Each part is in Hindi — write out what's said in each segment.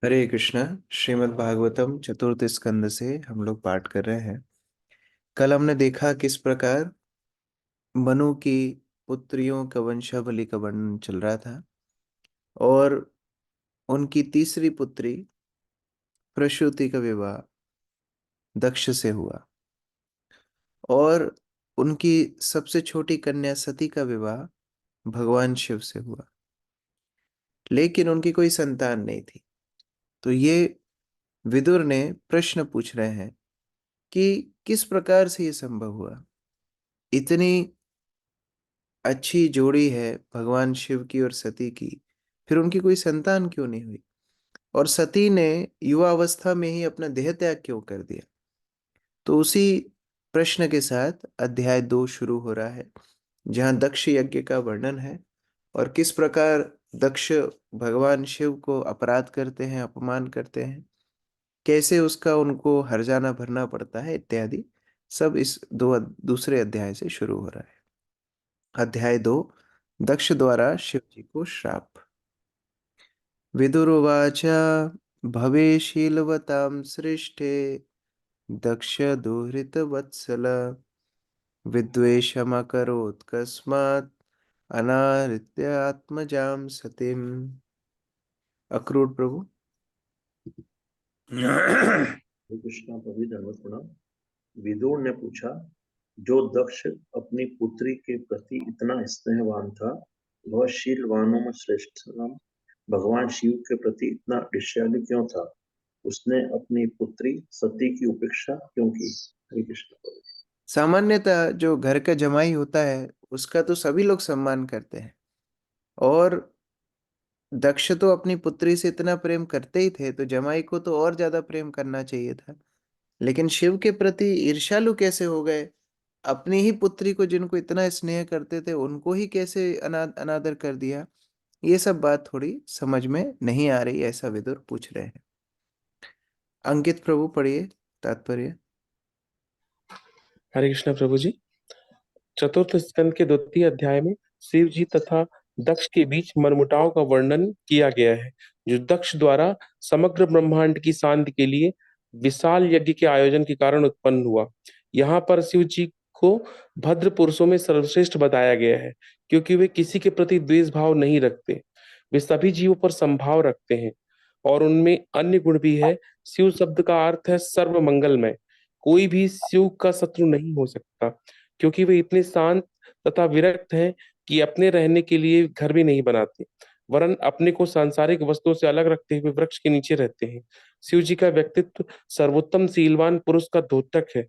हरे कृष्णा। श्रीमद् भागवतम चतुर्थ स्कंद से हम लोग पाठ कर रहे हैं। कल हमने देखा किस प्रकार मनु की पुत्रियों का वंशावली का वर्णन चल रहा था और उनकी तीसरी पुत्री प्रसूति का विवाह दक्ष से हुआ और उनकी सबसे छोटी कन्या सती का विवाह भगवान शिव से हुआ, लेकिन उनकी कोई संतान नहीं थी। तो ये विदुर ने प्रश्न पूछ रहे हैं कि किस प्रकार से ये संभव हुआ। इतनी अच्छी जोड़ी है भगवान शिव की और सती की, फिर उनकी कोई संतान क्यों नहीं हुई? और सती ने युवा अवस्था में ही अपना देह त्याग क्यों कर दिया? तो उसी प्रश्न के साथ अध्याय 2 शुरू हो रहा है, जहाँ दक्ष यज्ञ का वर्णन है और किस प्रकार दक्ष भगवान शिव को अपराध करते हैं, अपमान करते हैं, कैसे उसका उनको हर्जाना भरना पड़ता है इत्यादि। सब इस दूसरे अध्याय से शुरू हो रहा है। अध्याय 2, दक्ष द्वारा शिव जी को श्राप। विदुरुवाच भवेशीलवतां सृष्टे दक्ष दुहितवत्सल विद्वेषमकरोत् कस्मात् अनाहृत्य आत्मजां सतीम्। अक्रूर प्रभु। श्री कृष्ण प्रभु धर्म प्रणाम। विदुर ने पूछा, जो दक्ष अपनी पुत्री के प्रति इतना स्नेहवान था, वह शीलवानों में श्रेष्ठ था। भगवान शिव के प्रति इतना ईर्ष्यालु क्यों था? उसने अपनी पुत्री सती की उपेक्षा क्यों की? हरे कृष्ण प्रभु। सामान्यतः जो घर का जमाई होता है उसका तो सभी लोग सम्मान करते हैं, और दक्ष तो अपनी पुत्री से इतना प्रेम करते ही थे, तो जमाई को तो और ज्यादा प्रेम करना चाहिए था। लेकिन शिव के प्रति ईर्ष्यालु कैसे हो गए? अपनी ही पुत्री को जिनको इतना स्नेह करते थे उनको ही कैसे अनादर कर दिया? ये सब बात थोड़ी समझ में नहीं आ रही, ऐसा विदुर पूछ रहे हैं। अंकित प्रभु पढ़िए तात्पर्य। हरे कृष्ण प्रभु जी। चतुर्थ स्कंद के द्वितीय अध्याय में शिव जी तथा दक्ष के बीच मनमुटाव का वर्णन किया गया है, जो दक्ष द्वारा समग्र ब्रह्मांड की शांति के लिए विशाल यज्ञ के आयोजन के कारण उत्पन्न हुआ। यहाँ पर शिव जी को भद्र पुरुषों में सर्वश्रेष्ठ बताया गया है, क्योंकि वे किसी के प्रति द्वेष भाव नहीं रखते। वे सभी जीवों पर समभाव रखते हैं और उनमें अन्य गुण भी है। शिव शब्द का अर्थ है सर्व मंगलमय। कोई भी शिव का शत्रु नहीं हो सकता, क्योंकि वे इतने शांत तथा विरक्त हैं कि अपने रहने के लिए घर भी नहीं बनाते, वरन अपने को सांसारिक वस्तुओं से अलग रखते हुए वृक्ष के नीचे रहते हैं। शिव जी का व्यक्तित्व सर्वोत्तम शीलवान पुरुष का द्योतक है।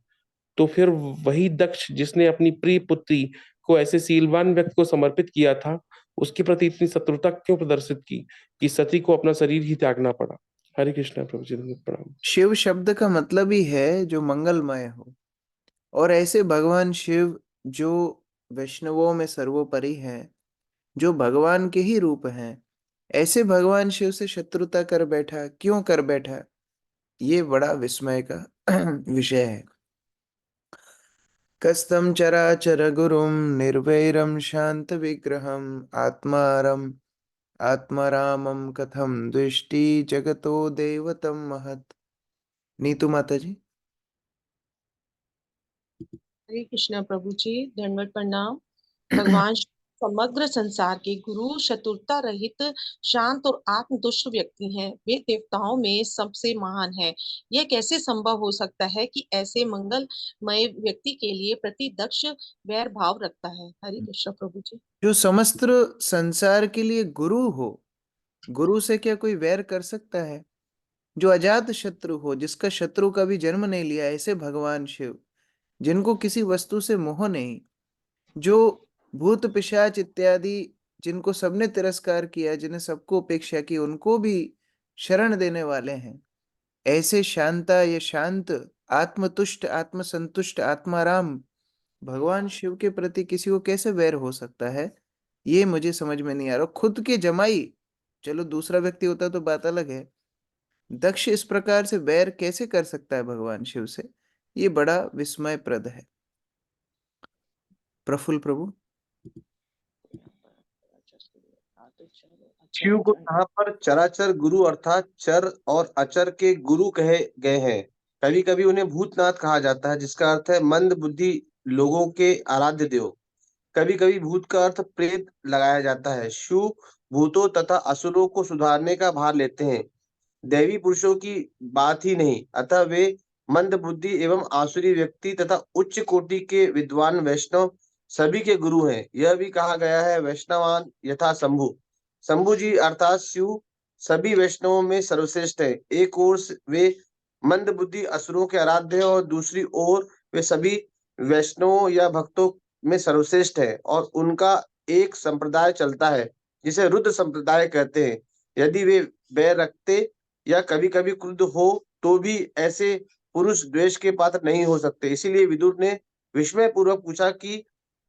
तो फिर वही दक्ष जिसने अपनी प्रिय पुत्री को ऐसे शीलवान व्यक्ति को समर्पित किया था, उसके प्रति इतनी शत्रुता क्यों प्रदर्शित की कि सती को अपना शरीर ही त्यागना पड़ा? हरे कृष्ण प्रभु जी, प्रणाम। शिव शब्द का मतलब ही है जो मंगलमय हो, और ऐसे भगवान शिव जो वैष्णवों में सर्वोपरि हैं, जो भगवान के ही रूप हैं, ऐसे भगवान शिव से शत्रुता कर बैठा, क्यों कर बैठा? ये बड़ा विस्मय का विषय है। कस्तं चराचर गुरुं निर्वैरं शांत विग्रहम आत्मारामं कथम दृष्टि जगतो देवतम महत्। नीतू माता जी। हरे कृष्णा प्रभु जी, दंडवत प्रणाम। भगवान शिव समग्र संसार के गुरु, चतुरता रहित, शांत और आत्मतुष्ट व्यक्ति हैं। वे देवताओं में सबसे महान है। यह कैसे संभव हो सकता है कि ऐसे मंगलमय व्यक्ति के लिए प्रति दक्ष वैर भाव रखता है? हरे कृष्ण प्रभु जी। जो समस्त संसार के लिए गुरु हो, गुरु से क्या कोई वैर कर सकता है? जो अजात शत्रु हो, जिसका शत्रु कभी जन्म नहीं लिया, ऐसे भगवान शिव जिनको किसी वस्तु से मोह नहीं, जो भूत पिशाच इत्यादि जिनको सबने तिरस्कार किया, जिन्हें सबको उपेक्षा की, उनको भी शरण देने वाले हैं, ऐसे शांता या शांत, आत्मतुष्ट, आत्मसंतुष्ट, आत्माराम भगवान शिव के प्रति किसी को कैसे वैर हो सकता है? ये मुझे समझ में नहीं आ रहा। खुद के जमाई, चलो दूसरा व्यक्ति होता तो बात अलग है, दक्ष इस प्रकार से वैर कैसे कर सकता है भगवान शिव से? ये बड़ा विस्मयप्रद है। प्रफुल्ल प्रभु। शिव को यहाँ पर चराचर गुरु अर्थात चर और अचर के गुरु कहे गए हैं। कभी कभी उन्हें भूतनाथ कहा जाता है, जिसका अर्थ है मंद बुद्धि लोगों के आराध्य देव। कभी कभी भूत का अर्थ प्रेत लगाया जाता है। शिव भूतों तथा असुरों को सुधारने का भार लेते हैं, दैवी पुरुषों की बात ही नहीं। अतः वे मंद बुद्धि एवं आसुरी व्यक्ति तथा उच्च कोटि के विद्वान वैष्णव सभी के गुरु हैं। यह भी कहा गया है, वैष्णवान यथा शंभु। शंभु जी अर्थात शिव सभी वैष्णवों में सर्वश्रेष्ठ है। एक ओर वे मंद बुद्धि असुरों के आराध्य है और दूसरी ओर वे सभी वैष्णवों या भक्तों में सर्वश्रेष्ठ है और उनका एक संप्रदाय चलता है जिसे रुद्र संप्रदाय कहते हैं। यदि वे बैर रखते या कभी कभी क्रुद्ध हो तो भी ऐसे पुरुष द्वेष के पात्र नहीं हो सकते। इसीलिए विदुर ने विस्मय पूर्वक पूछा कि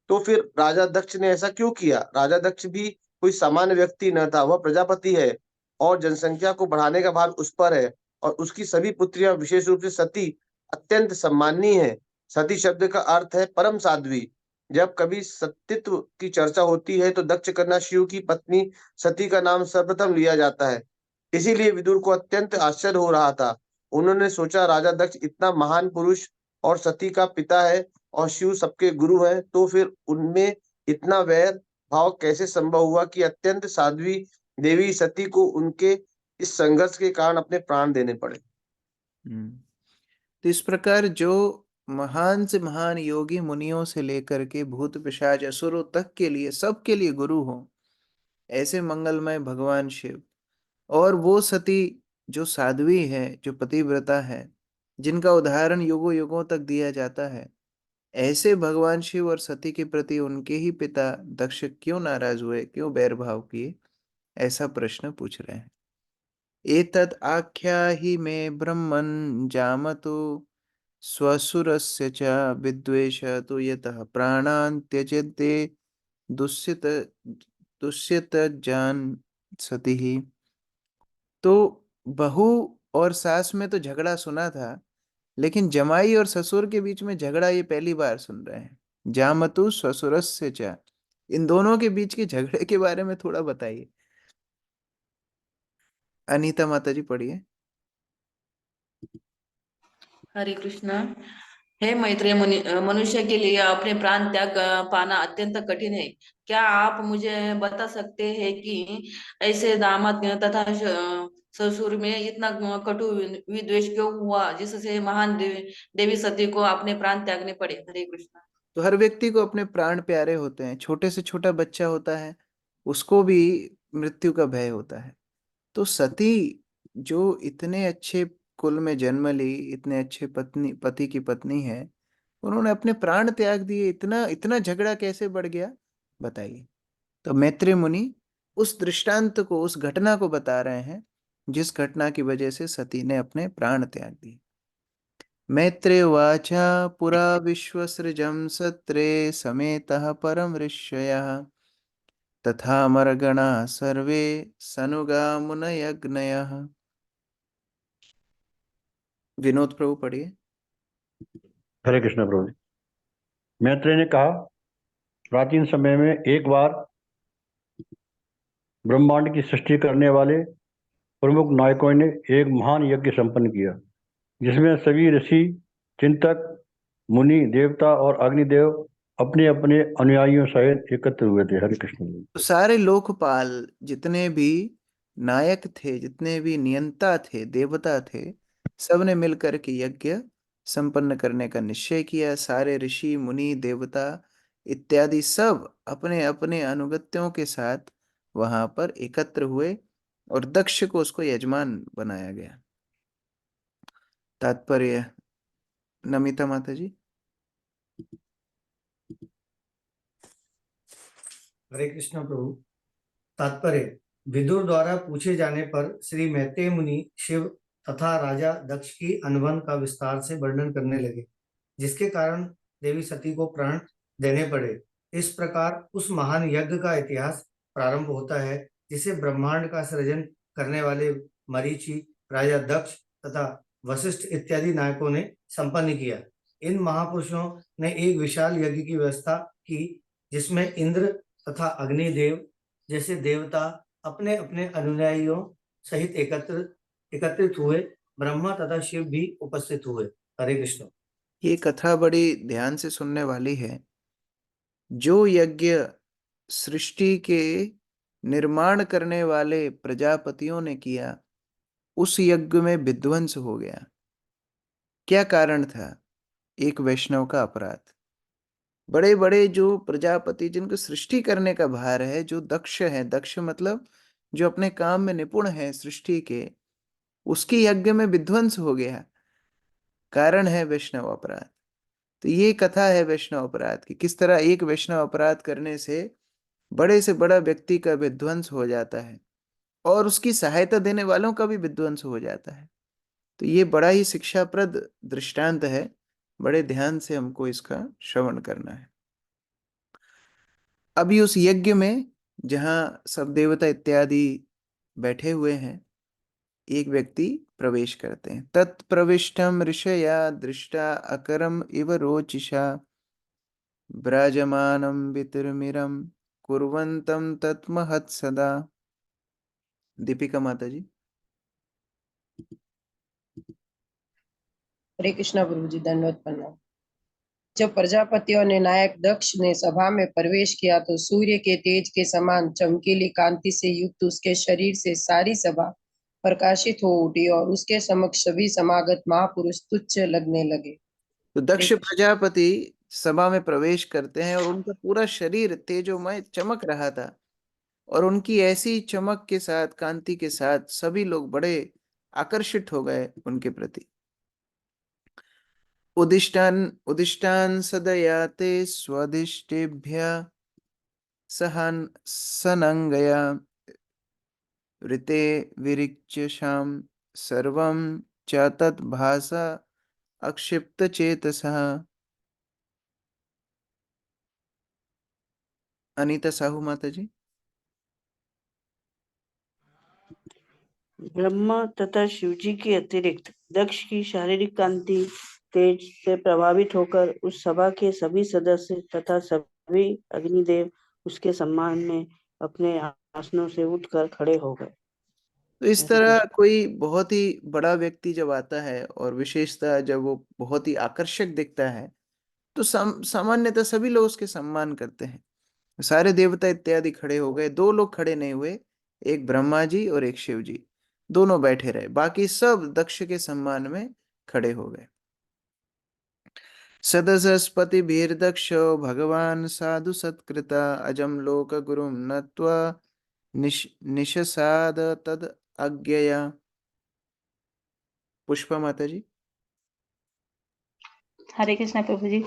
तो फिर राजा दक्ष ने ऐसा क्यों किया। राजा दक्ष भी कोई सामान्य व्यक्ति न था, वह प्रजापति है और जनसंख्या को बढ़ाने का भार उस पर है और उसकी सभी पुत्रियां विशेष रूप से सती अत्यंत सम्माननीय है। सती शब्द का अर्थ है परम साध्वी। जब कभी सतीत्व की चर्चा होती है तो दक्ष कन्या शिव की पत्नी सती का नाम सर्वप्रथम लिया जाता है। इसीलिए विदुर को अत्यंत आश्चर्य हो रहा था। उन्होंने सोचा, राजा दक्ष इतना महान पुरुष और सती का पिता है और शिव सबके गुरु हैं, तो फिर उनमें इतना वैर भाव कैसे संभव हुआ कि अत्यंत साध्वी देवी सती को उनके इस संघर्ष के कारण अपने प्राण देने पड़े। तो इस प्रकार जो महान से महान योगी मुनियों से लेकर के भूत पिशाच असुरों तक के लिए, सबके लिए गुरु हो, ऐसे मंगलमय भगवान शिव, और वो सती जो साध्वी है, जो पतिव्रता है, जिनका उदाहरण युगों युगों तक दिया जाता है, ऐसे भगवान शिव और सती के प्रति उनके ही पिता दक्ष क्यों नाराज हुए, क्यों बैर भाव किए, ऐसा प्रश्न पूछ रहे हैं। एतद् आख्याहि मे ब्रह्मन् जामतो स्वसुरस्य च विद्वेषतो यतः प्राणान् त्यजते दुष्यत दुष्यत जान सती ही। तो बहू और सास में तो झगड़ा सुना था, लेकिन जमाई और ससुर के बीच में झगड़ा ये पहली बार सुन रहे हैं। जामतु ससुरस्य च, इन दोनों के बीच के झगड़े के बारे में थोड़ा बताइए। अनीता माता जी पढ़िए। हरे कृष्णा। हे मैत्रेय मुनि, मनुष्य के लिए अपने प्राण त्याग पाना अत्यंत कठिन है। क्या आप मुझे बता सकते हैं कि ऐसे दामाद तथा ससुर में इतना कटु विद्वेष क्यों हुआ, जिससे महान देवी सती को अपने प्राण त्यागने पड़े। हरे कृष्णा। तो हर व्यक्ति को अपने प्राण प्यारे होते हैं। छोटे से छोटा बच्चा होता है, उसको भी मृत्यु का भय होता है। तो सती जो इतने अच्छे कुल में जन्म ली, इतने अच्छे पति की पत्नी है, उन्होंने अपने प्राण त्याग दिए। इतना इतना झगड़ा कैसे बढ़ गया, बताइए। तो मैत्रेय मुनि उस दृष्टांत को, उस घटना को बता रहे हैं, जिस घटना की वजह से सती ने अपने प्राण त्याग दिए। मैत्रेय उवाच पुरा विश्वसृजं सत्रे समेतः परम ऋषयः तथा मर्गणा सर्वे सनुगा मुनयग्नयः। विनोद प्रभु पढ़िए। हरे कृष्ण प्रभु। मैत्रेय ने कहा, प्राचीन समय में एक बार ब्रह्मांड की सृष्टि करने वाले प्रमुख नायकों ने एक महान यज्ञ संपन्न किया, जिसमें सभी ऋषि, चिंतक, मुनि, देवता और अग्निदेव अपने अपने अनुयायियों सहित एकत्र हुए थे। हरे कृष्ण। तो सारे लोकपाल, जितने भी नायक थे, जितने भी नियंता थे, देवता थे, सबने मिलकर के यज्ञ संपन्न करने का निश्चय किया। सारे ऋषि, मुनि, देवता इत्यादि सब अपने अपने अनुगत्यों के साथ वहां पर एकत्र हुए और दक्ष को उसको यजमान बनाया गया। तात्पर्य नमिता माता जी। हरे कृष्ण प्रभु। तात्पर्य, विदुर द्वारा पूछे जाने पर श्री मैत्रेय मुनि शिव तथा राजा दक्ष की अनुबंध का विस्तार से वर्णन करने लगे, जिसके कारण देवी सती को प्राण देने पड़े। इस प्रकार उस महान यज्ञ का इतिहास प्रारंभ होता है, जिसे ब्रह्मांड का सृजन करने वाले मरीचि, राजा दक्ष तथा वशिष्ठ इत्यादि नायकों ने संपन्न किया। इन महापुरुषों ने एक विशाल यज्ञ की व्यवस्था की, जिसमें इंद्र तथा अग्निदेव जैसे देवता, अपने अपने अनुयायियों सहित एकत्रित हुए। ब्रह्मा तथा शिव भी उपस्थित हुए। हरे कृष्ण। ये कथा बड़ी ध्यान से सुनने वाली है। जो यज्ञ सृष्टि के निर्माण करने वाले प्रजापतियों ने किया, उस यज्ञ में विध्वंस हो गया। क्या कारण था? एक वैष्णव का अपराध। बड़े बड़े जो प्रजापति, जिनको सृष्टि करने का भार है, जो दक्ष है, दक्ष मतलब जो अपने काम में निपुण है सृष्टि के, उसकी यज्ञ में विध्वंस हो गया। कारण है वैष्णव अपराध। तो ये कथा है वैष्णव अपराध की, किस तरह एक वैष्णव अपराध करने से बड़े से बड़ा व्यक्ति का विध्वंस हो जाता है और उसकी सहायता देने वालों का भी विध्वंस हो जाता है। तो ये बड़ा ही शिक्षाप्रद दृष्टांत है। बड़े ध्यान से हमको इसका श्रवण करना है। अभी उस यज्ञ में जहां सब देवता इत्यादि बैठे हुए हैं, एक व्यक्ति प्रवेश करते हैं। तत्प्रविष्टम ऋषया दृष्टा अकरम इव रोचिषा ब्राजमानं वितिर्मिरं कुर्वन्तं तत्महत् सदा। दीपिका माता जी। हरे कृष्णा प्रभु जी, दंडवत प्रणाम। जब प्रजापतियों ने नायक दक्ष ने सभा में प्रवेश किया तो सूर्य के तेज के समान चमकीली कांति से युक्त उसके शरीर से सारी सभा प्रकाशित हो उठी और उसके समक्ष सभी समागत महापुरुष तुच्छ लगने लगे। तो दक्ष प्रजापति सभा में प्रवेश करते हैं और उनका पूरा शरीर तेजोमय चमक रहा था और उनकी ऐसी चमक के साथ, कांति के साथ सभी लोग बड़े आकर्षित हो गए उनके प्रति। उदिष्टान उदिष्टान सदयाते स्वदिष्टेभ्य सहन सनंगया ऋते विरिच्य शाम सर्वं च तत् भासा अक्षिप्त चेतसः। अनीता साहू माता जी। ब्रह्मा तथा शिवजी के अतिरिक्त दक्ष की शारीरिक कांति तेज से प्रभावित होकर उस सभा के सभी सदस्य तथा सभी अग्निदेव उसके सम्मान में अपने आसनों से उठकर खड़े हो गए। तो इस तरह कोई बहुत ही बड़ा व्यक्ति जब आता है और विशेषतः जब वो बहुत ही आकर्षक दिखता है, तो सामान्यतः सभी लोग उसके सम्मान करते हैं। सारे देवता इत्यादि खड़े हो गए। दो लोग खड़े नहीं हुए, एक ब्रह्मा जी और एक शिव जी, दोनों बैठे रहे। बाकी सब दक्ष के सम्मान में खड़े हो गए। सदसस्पति भीर्दक्षो भगवान साधु सत्कृता अजम लोक गुरुम नत्वा निशसाद तद अज्ञया। पुष्पा माता जी। हरे कृष्णा प्रभु जी।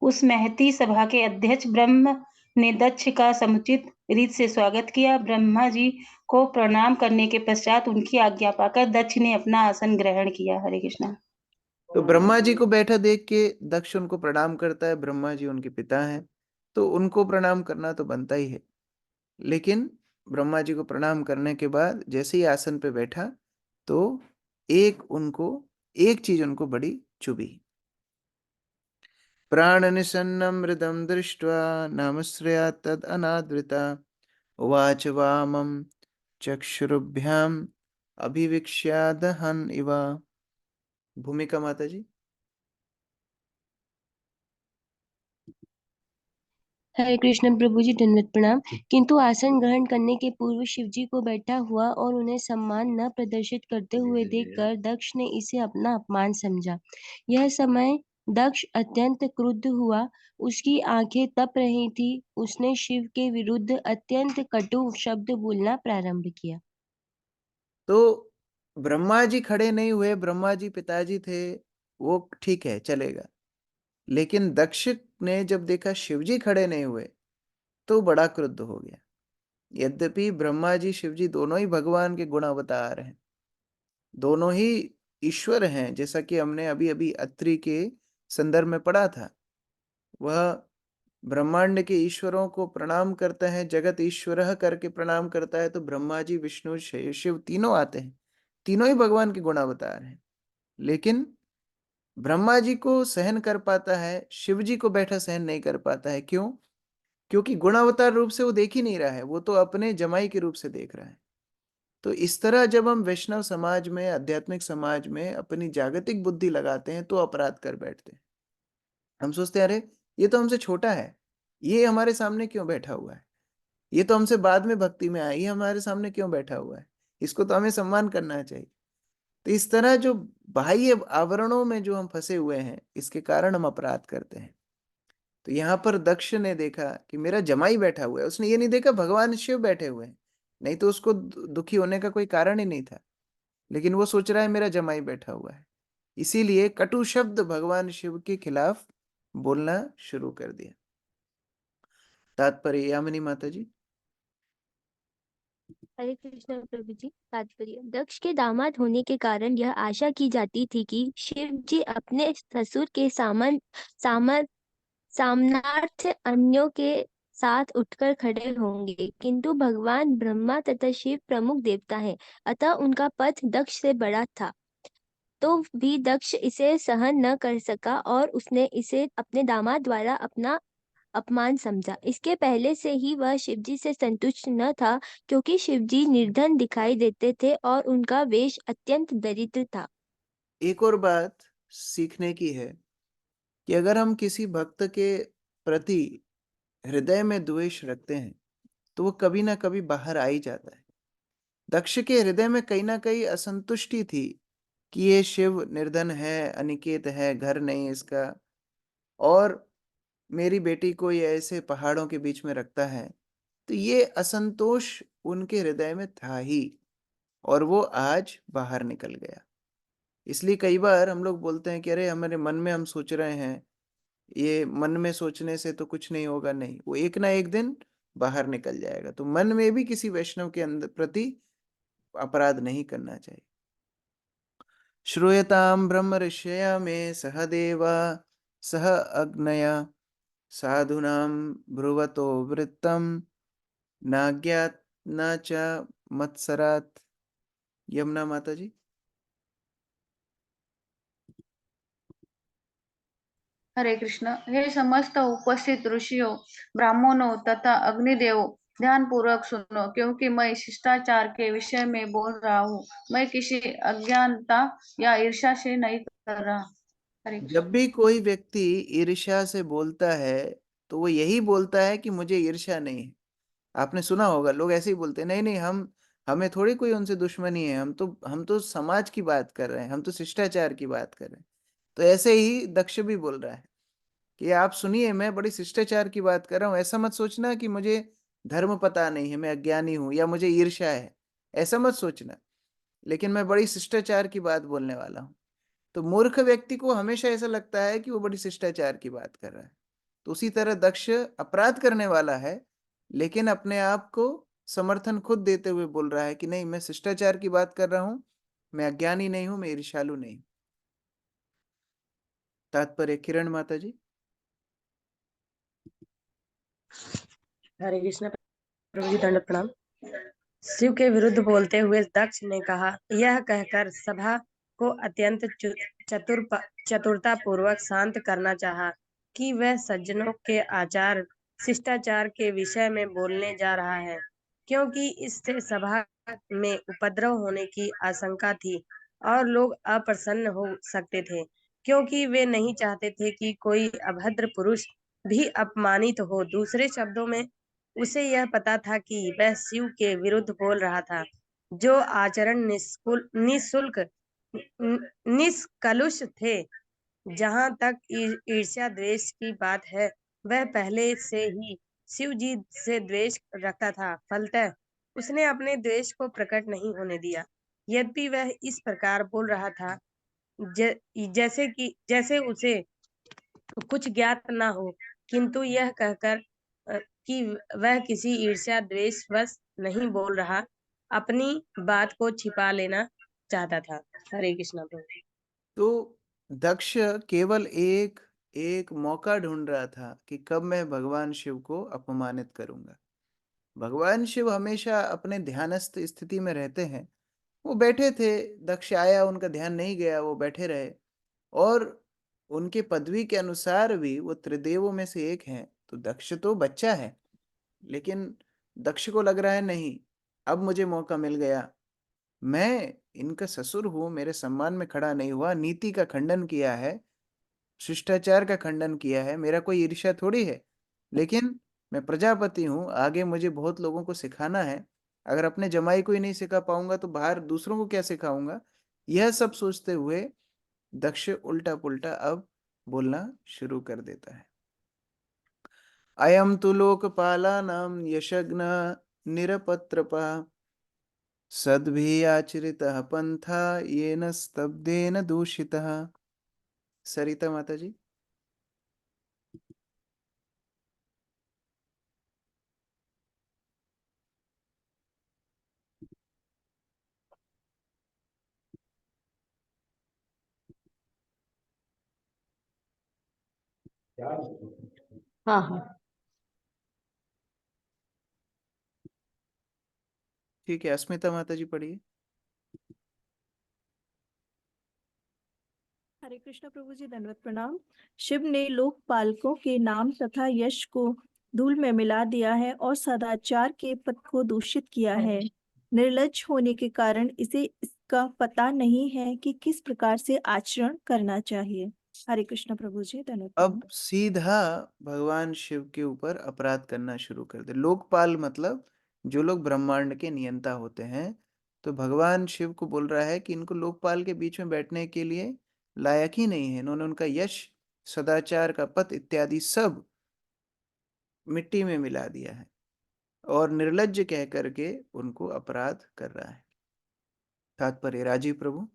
उस महती सभा के अध्यक्ष ब्रह्म ने दक्ष का समुचित रीत से स्वागत किया। ब्रह्मा जी को प्रणाम करने के पश्चात उनकी आज्ञा पाकर दक्ष ने अपना आसन ग्रहण किया। हरे कृष्णा। तो ब्रह्मा जी को बैठा देख के दक्ष उनको प्रणाम करता है। ब्रह्मा जी उनके पिता हैं, तो उनको प्रणाम करना तो बनता ही है। लेकिन ब्रह्मा जी को प्रणाम करने के बाद जैसे ही आसन पे बैठा तो एक चीज उनको बड़ी चुभी। प्राण निसन्नं मृदं दृष्ट्वा नामश्रया तद अनादृता उवाच वामं चक्षुरुभ्याम अभिविक्ष्यादहन इव। भूमिका माता जी। हरे कृष्ण प्रभु जी, दंडवत प्रणाम। किंतु आसन ग्रहण करने के पूर्व शिवजी को बैठा हुआ और उन्हें सम्मान न प्रदर्शित करते हुए देखकर दक्ष ने इसे अपना अपमान समझा। यह समय दक्ष अत्यंत क्रुद्ध हुआ। उसकी आंखें तप रही थी। उसने शिव के विरुद्ध अत्यंत कटु शब्द बोलना प्रारंभ किया। तो ब्रह्मा जी खड़े नहीं हुए, ब्रह्मा जी पिताजी थे, वो ठीक है, चलेगा। लेकिन दक्ष ने जब देखा शिवजी खड़े नहीं हुए तो बड़ा क्रुद्ध हो गया। यद्यपि ब्रह्मा जी शिवजी दोनों ही भगवान के गुण अवतार हैं, दोनों ही ईश्वर हैं, जैसा कि हमने अभी अभी अत्रि के संदर्भ में पढ़ा था। वह ब्रह्मांड के ईश्वरों को प्रणाम करता है, जगत ईश्वरः करके प्रणाम करता है, तो ब्रह्मा जी विष्णु शिव तीनों आते हैं, तीनों ही भगवान के गुणावतार हैं। लेकिन ब्रह्मा जी को सहन कर पाता है, शिव जी को बैठा सहन नहीं कर पाता है। क्यों? क्योंकि गुणावतार रूप से वो देख ही नहीं रहा है, वो तो अपने जमाई के रूप से देख रहा है। तो इस तरह जब हम वैष्णव समाज में, आध्यात्मिक समाज में अपनी जागतिक बुद्धि लगाते हैं तो अपराध कर बैठते हैं। हम सोचते हैं अरे ये तो हमसे छोटा है, ये हमारे सामने क्यों बैठा हुआ है, ये तो हमसे बाद में भक्ति में आया, ये हमारे सामने क्यों बैठा हुआ है, इसको तो हमें सम्मान करना चाहिए। तो इस तरह जो बाह्य आवरणों में जो हम फंसे हुए हैं, इसके कारण हम अपराध करते हैं। तो यहाँ पर दक्ष ने देखा कि मेरा जमाई बैठा हुआ है, उसने ये नहीं देखा भगवान शिव बैठे हुए हैं, नहीं तो उसको दुखी होने का कोई कारण ही नहीं था, लेकिन वो सोच रहा है मेरा जमाई बैठा हुआ है, इसीलिए कटु शब्द भगवान शिव के खिलाफ बोलना शुरू कर दिया। तात्पर्य यामिनी माता जी। हरे कृष्ण प्रभु जी। तात्पर्य, दक्ष के दामाद होने के कारण यह आशा की जाती थी कि शिव जी अपने ससुर के सामनार्थ अन्यों के साथ उठकर खड़े होंगे, किंतु भगवान ब्रह्मा तथा शिव प्रमुख देवता हैं, अतः उनका पद दक्ष से बड़ा था। तो भी दक्ष इसे सहन न कर सका और उसने इसे अपने दामाद द्वारा अपना अपमान समझा। इसके पहले से ही वह शिवजी से संतुष्ट न था, क्योंकि शिवजी निर्धन दिखाई देते थे और उनका वेश अत्यंत दरिद्र था। एक और बात सीखने की है कि अगर हम किसी भक्त के प्रति हृदय में द्वेष रखते हैं तो वो कभी ना कभी बाहर आ ही जाता है। दक्ष के हृदय में कहीं ना कहीं असंतुष्टि थी कि ये शिव निर्धन है, अनिकेत है, घर नहीं इसका, और मेरी बेटी को ये ऐसे पहाड़ों के बीच में रखता है। तो ये असंतोष उनके हृदय में था ही, और वो आज बाहर निकल गया। इसलिए कई बार हम लोग बोलते हैं कि अरे हमारे मन में हम सोच रहे हैं, ये मन में सोचने से तो कुछ नहीं होगा, नहीं, वो एक ना एक दिन बाहर निकल जाएगा। तो मन में भी किसी वैष्णव के अंदर प्रति अपराध नहीं करना चाहिए। श्रूयताम ब्रह्म ऋषया में सह देवा सह अग्नया साधुनाम ब्रुवतो वृत्तम नाज्ञात न च मत्सरात। यमुना माता जी। हरे कृष्ण। हे समस्त उपस्थित ऋषियों, ब्राह्मणों तथा अग्निदेवों, ध्यान पूर्वक सुनो, क्योंकि मैं शिष्टाचार के विषय में बोल रहा हूँ। मैं किसी अज्ञानता या ईर्ष्या से नहीं कर रहा। हरे कृष्ण। जब भी कोई व्यक्ति ईर्ष्या से बोलता है तो वो यही बोलता है कि मुझे ईर्ष्या नहीं है। आपने सुना होगा लोग ऐसे ही बोलते हैं, नहीं नहीं हमें थोड़ी कोई उनसे दुश्मनी है, हम तो समाज की बात कर रहे हैं, हम तो शिष्टाचार की बात कर रहे हैं। तो ऐसे ही दक्ष भी बोल रहा है कि आप सुनिए, मैं बड़ी शिष्टाचार की बात कर रहा हूँ, ऐसा मत सोचना कि मुझे धर्म पता नहीं है, मैं अज्ञानी हूं या मुझे ईर्ष्या है, ऐसा मत सोचना, लेकिन मैं बड़ी शिष्टाचार की बात बोलने वाला हूँ। तो मूर्ख व्यक्ति को हमेशा ऐसा लगता है कि वो बड़ी शिष्टाचार की बात कर रहा है। तो उसी तरह दक्ष अपराध करने वाला है, लेकिन अपने आप को समर्थन खुद देते हुए बोल रहा है कि नहीं, मैं शिष्टाचार की बात कर रहा हूं, मैं अज्ञानी नहीं हूं, मैं ईर्ष्यालु नहीं। तात्पर्य किरण माता जी। हरे कृष्ण प्रभु जी, दंड प्रणाम। शिव के विरुद्ध बोलते हुए दक्ष ने कहा, यह कहकर सभा को अत्यंत चतुरता पूर्वक शांत करना चाहा कि वह सज्जनों के आचार शिष्टाचार के विषय में बोलने जा रहा है, क्योंकि इससे सभा में उपद्रव होने की आशंका थी और लोग अप्रसन्न हो सकते थे, क्योंकि वे नहीं चाहते थे कि कोई अभद्र पुरुष भी अपमानित हो। दूसरे शब्दों में उसे यह पता था कि वह शिव के विरुद्ध बोल रहा था, जो आचरण निशुल्क निष्कलुष थे। जहां तक ईर्ष्या द्वेष की बात है, वह पहले से ही शिव जी से द्वेष रखता था, फलतः उसने अपने द्वेष को प्रकट नहीं होने दिया। यद्यपि वह इस प्रकार बोल रहा था जैसे उसे कुछ ज्ञात न हो, किंतु यह कहकर कि वह किसी ईर्ष्या द्वेषवश नहीं बोल रहा, अपनी बात को छिपा लेना चाहता था। हरे कृष्णा प्रभु। तो दक्ष केवल एक एक मौका ढूंढ रहा था कि कब मैं भगवान शिव को अपमानित करूंगा। भगवान शिव हमेशा अपने ध्यानस्थ स्थिति में रहते हैं। वो बैठे थे, दक्ष आया, उनका ध्यान नहीं गया, वो बैठे रहे, और उनके पदवी के अनुसार भी वो त्रिदेवों में से एक हैं। तो दक्ष तो बच्चा है, लेकिन दक्ष को लग रहा है नहीं, अब मुझे मौका मिल गया, मैं इनका ससुर हूं, मेरे सम्मान में खड़ा नहीं हुआ, नीति का खंडन किया है, शिष्टाचार का खंडन किया है, मेरा कोई ईर्ष्या थोड़ी है, लेकिन मैं प्रजापति हूं, आगे मुझे बहुत लोगों को सिखाना है, अगर अपने जमाई को ही नहीं सिखा पाऊंगा तो बाहर दूसरों को क्या सिखाऊंगा। यह सब सोचते हुए दक्ष उल्टा पुल्टा अब बोलना शुरू कर देता है। अयम तु लोकपालानां यशग्न निरपत्रपः सद्भिः आचरितः पंथा येन स्तब्धेन दूषितः। सरिता माता जी। हाँ हाँ। ठीक है, अस्मिता माता जी पढ़िए। हरे कृष्ण प्रभु जी, दंडवत प्रणाम। शिव ने लोकपालकों के नाम तथा यश को धूल में मिला दिया है और सदाचार के पद को दूषित किया है। निर्लज्ज होने के कारण इसे इसका पता नहीं है कि किस प्रकार से आचरण करना चाहिए। हरे कृष्ण प्रभु जी, दंडवत प्रणाम। अब सीधा भगवान शिव के ऊपर अपराध करना शुरू कर दे। लोकपाल मतलब जो लोग ब्रह्मांड के नियंता होते हैं, तो भगवान शिव को बोल रहा है कि इनको लोकपाल के बीच में बैठने के लिए लायक ही नहीं है, इन्होंने उनका यश, सदाचार का पथ इत्यादि सब मिट्टी में मिला दिया है और निर्लज्ज कह करके उनको अपराध कर रहा है। तात्पर्य राजीव प्रभु।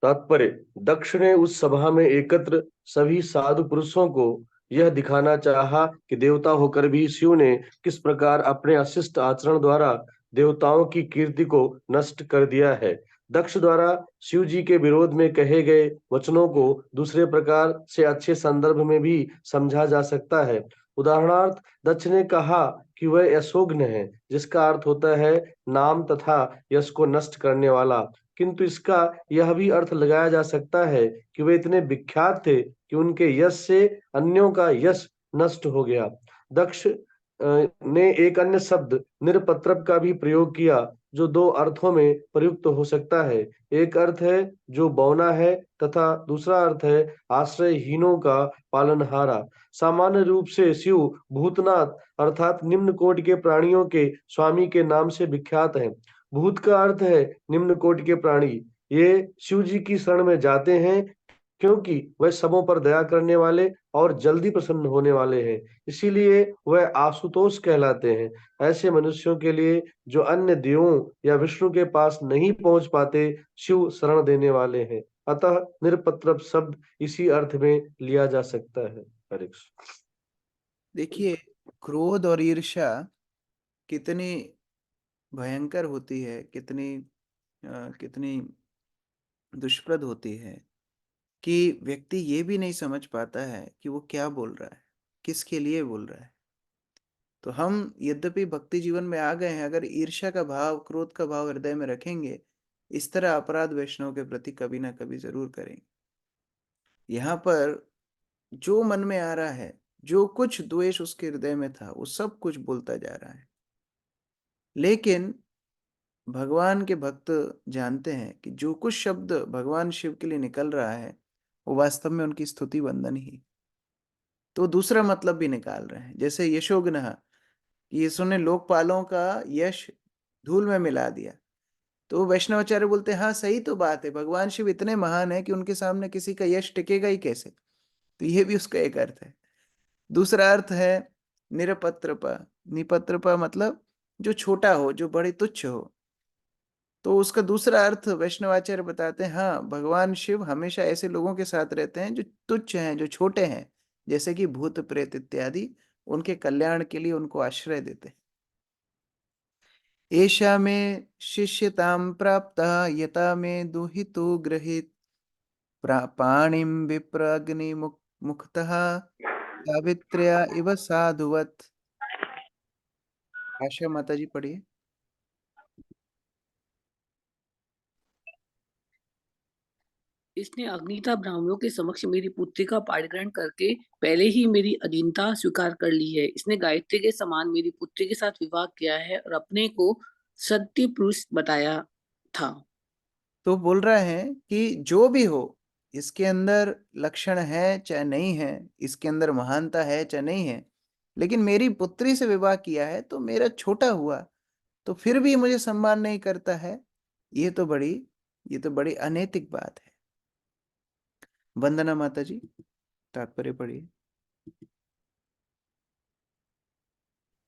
तात्पर्य, दक्ष ने उस सभा में एकत्र सभी साधु पुरुषों को यह दिखाना चाहा कि देवता होकर भी शिव ने किस प्रकार अपने अशिष्ट आचरण द्वारा देवताओं की कीर्ति को नष्ट कर दिया है। दक्ष द्वारा शिव जी के विरोध में कहे गए वचनों को दूसरे प्रकार से अच्छे संदर्भ में भी समझा जा सकता है। उदाहरणार्थ, दक्ष ने कहा कि वह यशोग्न है, जिसका अर्थ होता है नाम तथा यश को नष्ट करने वाला, किंतु इसका यह भी अर्थ लगाया जा सकता है कि वे इतने विख्यात थे कि उनके यश से अन्यों का यश नष्ट हो गया। दक्ष ने एक अन्य शब्द निरपत्रप का भी प्रयोग किया, जो दो अर्थों में प्रयुक्त हो सकता है। एक अर्थ है जो बौना है तथा दूसरा अर्थ है आश्रयहीनों का पालनहारा। सामान्य रूप से शिव भूतनाथ अर्थात निम्न कोटि के प्राणियों के स्वामी के नाम से विख्यात है। भूत का अर्थ है निम्न कोटि के प्राणी। ये शिव जी की शरण में जाते हैं क्योंकि वह सबों पर दया करने वाले और जल्दी प्रसन्न होने वाले हैं, इसीलिए वह आशुतोष कहलाते हैं। ऐसे मनुष्यों के लिए जो अन्य देवों या विष्णु के पास नहीं पहुंच पाते, शिव शरण देने वाले हैं। अतः निरपत्रप शब्द इसी अर्थ में लिया जा सकता है। हरे कृष्ण। देखिए, क्रोध और ईर्ष्या कितनी भयंकर होती है, कितनी दुष्प्रद होती है कि व्यक्ति ये भी नहीं समझ पाता है कि वो क्या बोल रहा है, किसके लिए बोल रहा है। तो हम यद्यपि भक्ति जीवन में आ गए हैं, अगर ईर्ष्या का भाव, क्रोध का भाव हृदय में रखेंगे, इस तरह अपराध वैष्णव के प्रति कभी ना कभी जरूर करेंगे। यहाँ पर जो मन में आ रहा है, जो कुछ द्वेष उसके हृदय में था, वो सब कुछ बोलता जा रहा है। लेकिन भगवान के भक्त जानते हैं कि जो कुछ शब्द भगवान शिव के लिए निकल रहा है, वो वास्तव में उनकी स्तुति वंदन ही, तो दूसरा मतलब भी निकाल रहे हैं। जैसे यशोग्नः, यीशु ने लोकपालों का यश धूल में मिला दिया, तो वैष्णवाचार्य बोलते हैं हाँ सही तो बात है, भगवान शिव इतने महान है कि उनके सामने किसी का यश टिकेगा ही कैसे। तो ये भी उसका एक अर्थ है। दूसरा अर्थ है निरपत्रपा। निपत्रपा मतलब जो छोटा हो, जो बड़े तुच्छ हो। तो उसका दूसरा अर्थ वैष्णवाचार्य बताते हैं, हाँ भगवान शिव हमेशा ऐसे लोगों के साथ रहते हैं जो तुच्छ हैं, जो छोटे हैं, जैसे कि भूत प्रेत इत्यादि, उनके कल्याण के लिए उनको आश्रय देते हैं। एषा में शिष्यतां प्राप्त यथा में दुहितो गृहीत पाणिम विप्र अग्नि मुक्तः सावित्र्या इव साधुवत। आशा माता जी पढ़िए। इस इसने अग्निता ब्राह्मणों के समक्ष मेरी पुत्री का पाठग्रहण करके पहले ही मेरी अधीनता स्वीकार कर ली है। इसने गायत्री के समान मेरी पुत्री के साथ विवाह किया है और अपने को सत्य पुरुष बताया था। तो बोल रहा है कि जो भी हो, इसके अंदर लक्षण है चाहे नहीं है, इसके अंदर महानता है चाहे नहीं है, लेकिन मेरी पुत्री से विवाह किया है तो मेरा छोटा हुआ, तो फिर भी मुझे सम्मान नहीं करता है। ये तो बड़ी अनैतिक बात है। वंदना माता जी, तात्पर्य पढ़िए।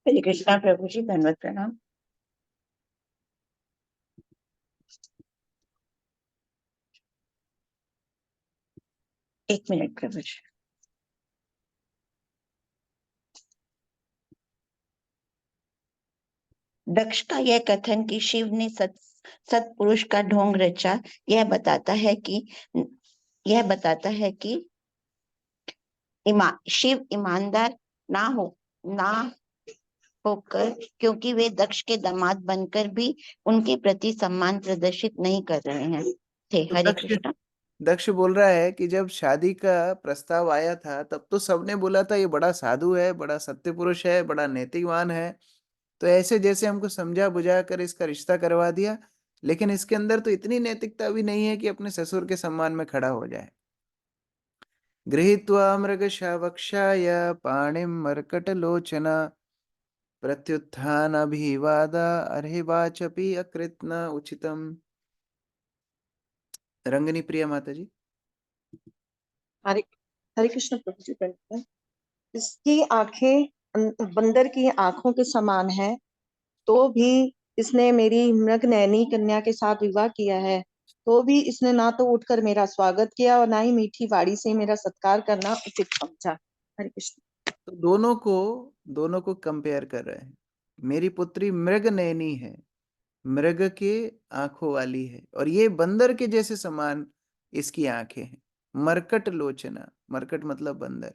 हरे कृष्णा प्रभु जी, धन्यवाद प्रणाम। एक मिनट प्रभु जी। दक्ष का यह कथन कि शिव ने सत्पुरुष का ढोंग रचा, यह बताता है कि शिव ईमानदार ना होकर, क्योंकि वे दक्ष के दामाद बनकर भी उनके प्रति सम्मान प्रदर्शित नहीं कर रहे हैं थे। तो हरे कृष्णा। दक्ष बोल रहा है कि जब शादी का प्रस्ताव आया था तब तो सबने बोला था ये बड़ा साधु है, बड़ा सत्य पुरुष है, बड़ा नैतिकवान है, तो ऐसे जैसे हमको समझा बुझा कर इसका रिश्ता करवा दिया, लेकिन इसके अंदर तो इतनी नैतिकता भी नहीं है कि अपने ससुर के सम्मान में खड़ा हो जाए। गृहीत्वा मृगशावक्षाय पाणिं मर्कटलोचना प्रत्युत्थानाभिवादा अर्हिवाचपि अकृत्न उचितम। रंगनी प्रिया माता जी। हरे हरे कृष्ण प्रभु जी। धन्यवाद। इसकी आंखें बंदर की आंखों के समान है, तो भी इसने मेरी मृग नैनी कन्या के साथ विवाह किया है, तो भी इसने ना तो उठकर मेरा स्वागत किया और ना ही मीठी वाणी से मेरा सत्कार करना उचित समझा। हरे कृष्ण। तो दोनों को कंपेयर कर रहे हैं। मेरी पुत्री मृग नैनी है, मृग के आंखों वाली है, और ये बंदर के जैसे समान इसकी आंखें हैं। मरकट लोचना, मरकट मतलब बंदर,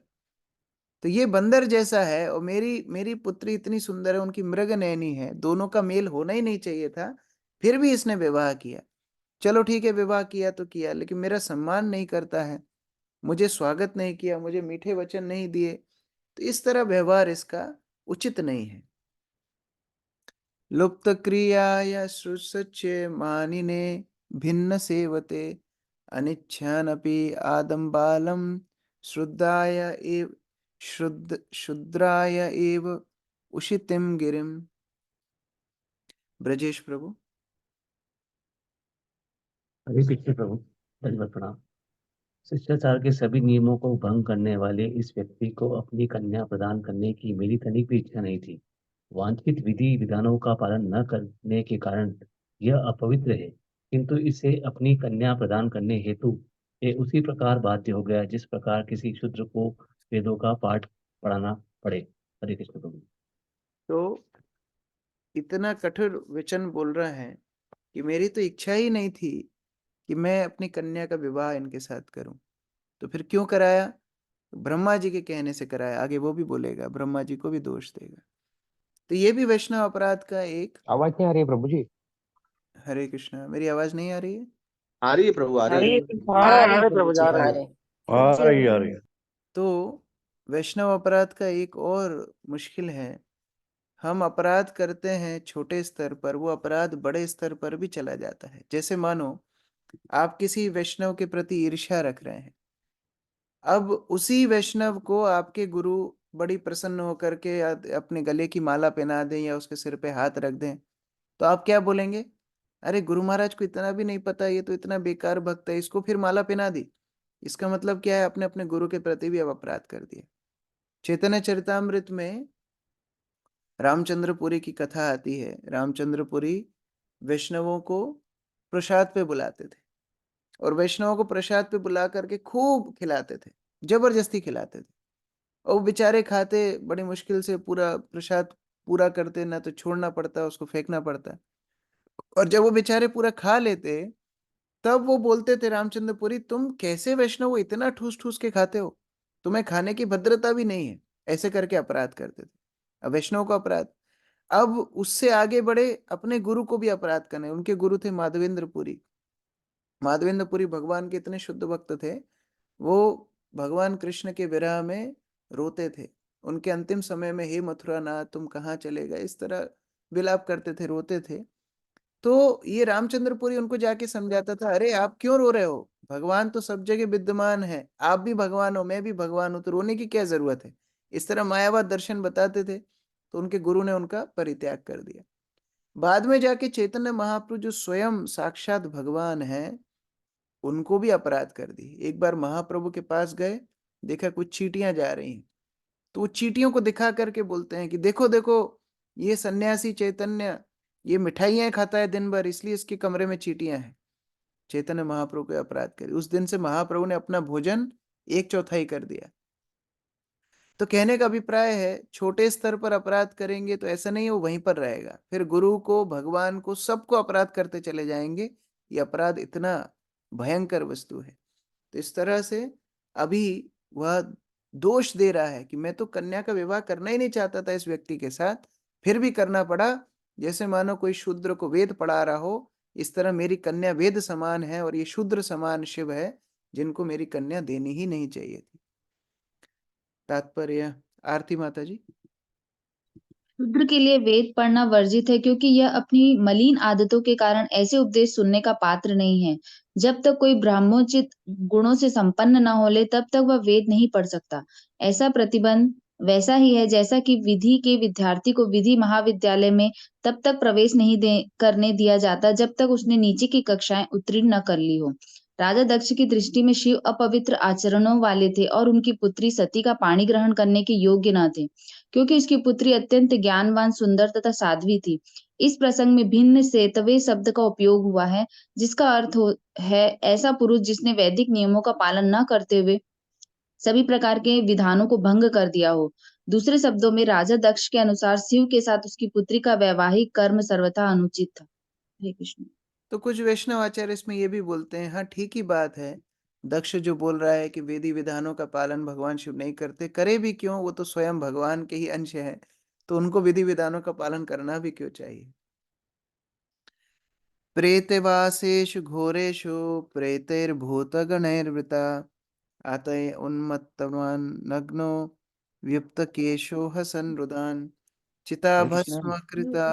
तो ये बंदर जैसा है, और मेरी पुत्री इतनी सुंदर है, उनकी मृग नैनी है, दोनों का मेल होना ही नहीं चाहिए था, फिर भी इसने विवाह किया। चलो ठीक है, विवाह किया तो किया, लेकिन मेरा सम्मान नहीं करता है, मुझे स्वागत नहीं किया, मुझे मीठे वचन नहीं दिए, तो इस तरह व्यवहार इसका उचित नहीं है। लुप्त क्रियाया श्रुसच्चे मानिने भिन्न सेवते अनिच्छानपि आदम्बालम शुद्राय एव उशितिम गिरिम। ब्रजेश प्रभु। हरे कृष्ण प्रभु, धन्यवाद प्रणाम। शिष्टाचार के सभी नियमों को भंग करने वाले इस व्यक्ति को अपनी कन्या प्रदान करने की मेरी तनिक भी इच्छा नहीं थी। वांछित विधि विधानों का पालन न करने के कारण यह अपवित्र है, किंतु इसे अपनी कन्या प्रदान करने हेतु ये उसी प्रकार बाध्य हो गया जिस प्रकार किसी शूद्र को वेदों का पाठ पढ़ाना पड़े। हरे कृष्ण प्रभु। तो इतना कठोर वचन बोल रहा है कि मेरी तो इच्छा ही नहीं थी कि मैं अपनी कन्या का विवाह इनके साथ करूं, तो फिर क्यों कराया? ब्रह्मा जी के कहने से कराया। आगे वो भी बोलेगा, ब्रह्मा जी को भी दोष देगा। तो ये भी वैष्णव अपराध का एक। आवाज नहीं आ रही है प्रभु जी? हरे कृष्णा। मेरी आवाज नहीं आ रही है? आ रही है प्रभु, आ रही है। आ रहे प्रभु जी, आ रही है। तो वैष्णव अपराध का एक और मुश्किल है, हम अपराध करते हैं छोटे स्तर पर, वो अपराध बड़े स्तर पर भी चला जाता है। जैसे मानो आप किसी वैष्णव के प्रति ईर्ष्या रख रहे हैं, अब उसी वैष्णव को आपके गुरु बड़ी प्रसन्न होकर के अपने गले की माला पहना दें या उसके सिर पे हाथ रख दें, तो आप क्या बोलेंगे? अरे गुरु महाराज को इतना भी नहीं पता, ये तो इतना बेकार भक्त है, इसको फिर माला पहना दी। इसका मतलब क्या है? अपने अपने गुरु के प्रति भी अब अपराध कर दिया। चैतन्य चरितामृत में रामचंद्रपुरी की कथा आती है। रामचंद्रपुरी वैष्णवों को प्रसाद पे बुलाते थे, और वैष्णवों को प्रसाद पे बुला करके खूब खिलाते थे, जबरदस्ती खिलाते थे, और वो बेचारे खाते बड़ी मुश्किल से, पूरा प्रसाद पूरा करते, ना तो छोड़ना पड़ता, उसको फेंकना पड़ता। और जब वो बेचारे पूरा खा लेते, तब वो बोलते थे, रामचंद्रपुरी तुम कैसे वैष्णव हो, इतना ठूस ठूस के खाते हो, तुम्हें खाने की भद्रता भी नहीं है। ऐसे करके अपराध करते थे। अब वैष्णव का अपराध, अब उससे आगे बढ़े, अपने गुरु को भी अपराध करने। उनके गुरु थे माधवेंद्र पुरी। माधवेंद्रपुरी भगवान के इतने शुद्ध भक्त थे, वो भगवान कृष्ण के विरह में रोते थे। उनके अंतिम समय में हे मथुरा नाथ तुम कहाँ चले गए, इस तरह विलाप करते थे, रोते थे। तो ये रामचंद्रपुरी उनको जाके समझाता था, अरे आप क्यों रो रहे हो, भगवान तो सब जगह विद्यमान है, आप भी भगवान हो, मैं भी भगवान हूं, तो रोने की क्या जरूरत है। इस तरह मायावाद दर्शन बताते थे, तो उनके गुरु ने उनका परित्याग कर दिया। बाद में जाके चैतन्य महाप्रभु जो स्वयं साक्षात भगवान हैं, उनको भी अपराध कर दी। एक बार महाप्रभु के पास गए, देखा कुछ चींटियां जा रही हैं, तो वो चींटियों को दिखा करके बोलते हैं कि देखो देखो, ये सन्यासी चैतन्य ये मिठाइयां खाता है दिन भर, इसलिए इसके कमरे में चींटियां हैं। चैतन्य महाप्रभु को अपराध कर, उस दिन से महाप्रभु ने अपना भोजन 1/4 कर दिया। तो कहने का अभिप्राय है, छोटे स्तर पर अपराध करेंगे तो ऐसा नहीं है वो वहीं पर रहेगा, फिर गुरु को, भगवान को, सबको अपराध करते चले जाएंगे। ये अपराध इतना भयंकर वस्तु है। तो इस तरह से अभी वह दोष दे रहा है कि मैं तो कन्या का विवाह करना ही नहीं चाहता था इस व्यक्ति के साथ, फिर भी करना पड़ा, जैसे मानो कोई शूद्र को वेद पढ़ा रहा हो, इस तरह मेरी कन्या वेद समान है और ये शूद्र समान शिव है, जिनको मेरी कन्या देनी ही नहीं चाहिए थी। तात्पर्य आरती माता जी। शूद्र के लिए वेद पढ़ना वर्जित है क्योंकि यह अपनी मलिन आदतों के कारण ऐसे उपदेश सुनने का पात्र नहीं है। जब तक कोई ब्राह्मणोचित गुणों से संपन्न न हो ले तब तक वह वेद नहीं पढ़ सकता। ऐसा प्रतिबंध वैसा ही है जैसा कि विधि के विद्यार्थी को विधि महाविद्यालय में तब तक प्रवेश नहीं करने दिया जाता जब तक उसने नीचे की कक्षाएं उत्तीर्ण न कर ली हो। राजा दक्ष की दृष्टि में शिव अपवित्र आचरणों वाले थे और उनकी पुत्री सती का पाणी ग्रहण करने के योग्य न थे, क्योंकि उसकी पुत्री अत्यंत ज्ञानवान, सुंदर तथा साध्वी थी। इस प्रसंग में भिन्न सेतवे शब्द का उपयोग हुआ है, जिसका अर्थ है ऐसा पुरुष जिसने वैदिक नियमों का पालन न करते हुए सभी प्रकार के विधानों को भंग कर दिया हो। दूसरे शब्दों में राजा दक्ष के अनुसार शिव के साथ उसकी पुत्री का वैवाहिक कर्म सर्वथा अनुचित था। हरे कृष्ण। तो कुछ वैष्णव आचार्य इसमें ये भी बोलते हैं, हाँ ठीक ही बात है, दक्ष जो बोल रहा है कि वेदी विधानों का पालन भगवान शिव नहीं करते, करे भी क्यों, वो तो स्वयं भगवान के ही अंश है, तो उनको विधि विधानों का पालन करना भी क्यों चाहिए। प्रेतवासेषु घोरेषु प्रेतैर्भूतगणैर्वृता आतय उन्मत्तवान् नग्नो व्युप्तकेशो हसन् रुदान् चिताभस्मकृता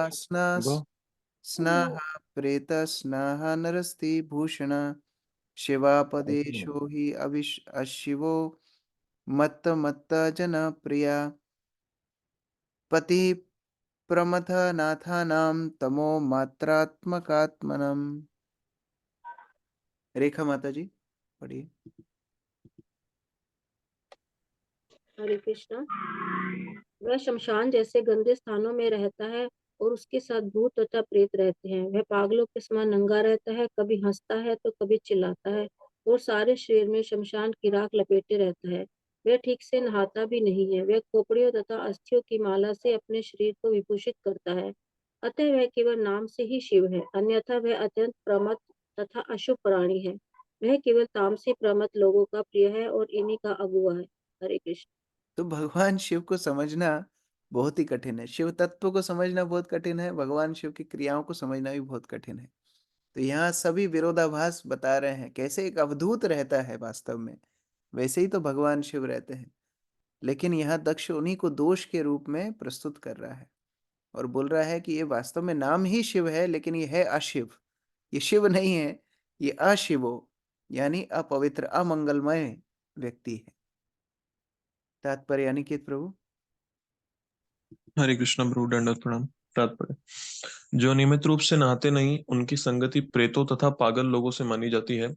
स्नाः प्रेतस्नाः नरस्ति भूषण शिवापदेशो हि अशिवो मत्त जनप्रिया पति प्रमथ नाथानां तमो मात्रात्मकात्मनम्। रेखा माता जी पढ़िए। हरे कृष्णा। वह शमशान जैसे गंदे स्थानों में रहता है और उसके साथ भूत तथा प्रेत रहते हैं। वह पागलों के समान नंगा रहता है, कभी हंसता है तो कभी चिल्लाता है और सारे शरीर में शमशान की राख लपेटे रहता है। वह ठीक से नहाता भी नहीं है। वह खोपड़ियों तथा अस्थियों की माला से अपने शरीर को विभूषित करता है। अतः वह केवल नाम से ही शिव है, अन्यथा वह अत्यंत प्रमथ तथा अशुभ प्राणी है। वह केवल तामसी प्रमथ लोगों का प्रिय है और इन्हीं का अगुआ है। हरे कृष्ण। तो भगवान शिव को समझना बहुत ही कठिन है, शिव तत्व को समझना बहुत कठिन है, भगवान शिव की क्रियाओं को समझना भी बहुत कठिन है। तो यहाँ सभी विरोधाभास बता रहे हैं, कैसे एक अवधूत रहता है वास्तव में, वैसे ही तो भगवान शिव रहते हैं। लेकिन यहाँ दक्ष उन्हीं को दोष के रूप में प्रस्तुत कर रहा है और बोल रहा है कि ये वास्तव में नाम ही शिव है, लेकिन ये है अशिव, ये शिव नहीं है, ये अशिवो यानी अपवित्र अमंगलमय व्यक्ति है। तात्पर्य अनिकेत प्रभु। हरे कृष्ण प्रभु, दंडवत प्रणाम। तात्पर्य, जो नियमित रूप से नहाते नहीं उनकी संगति प्रेतों तथा पागल लोगों से मानी जाती है।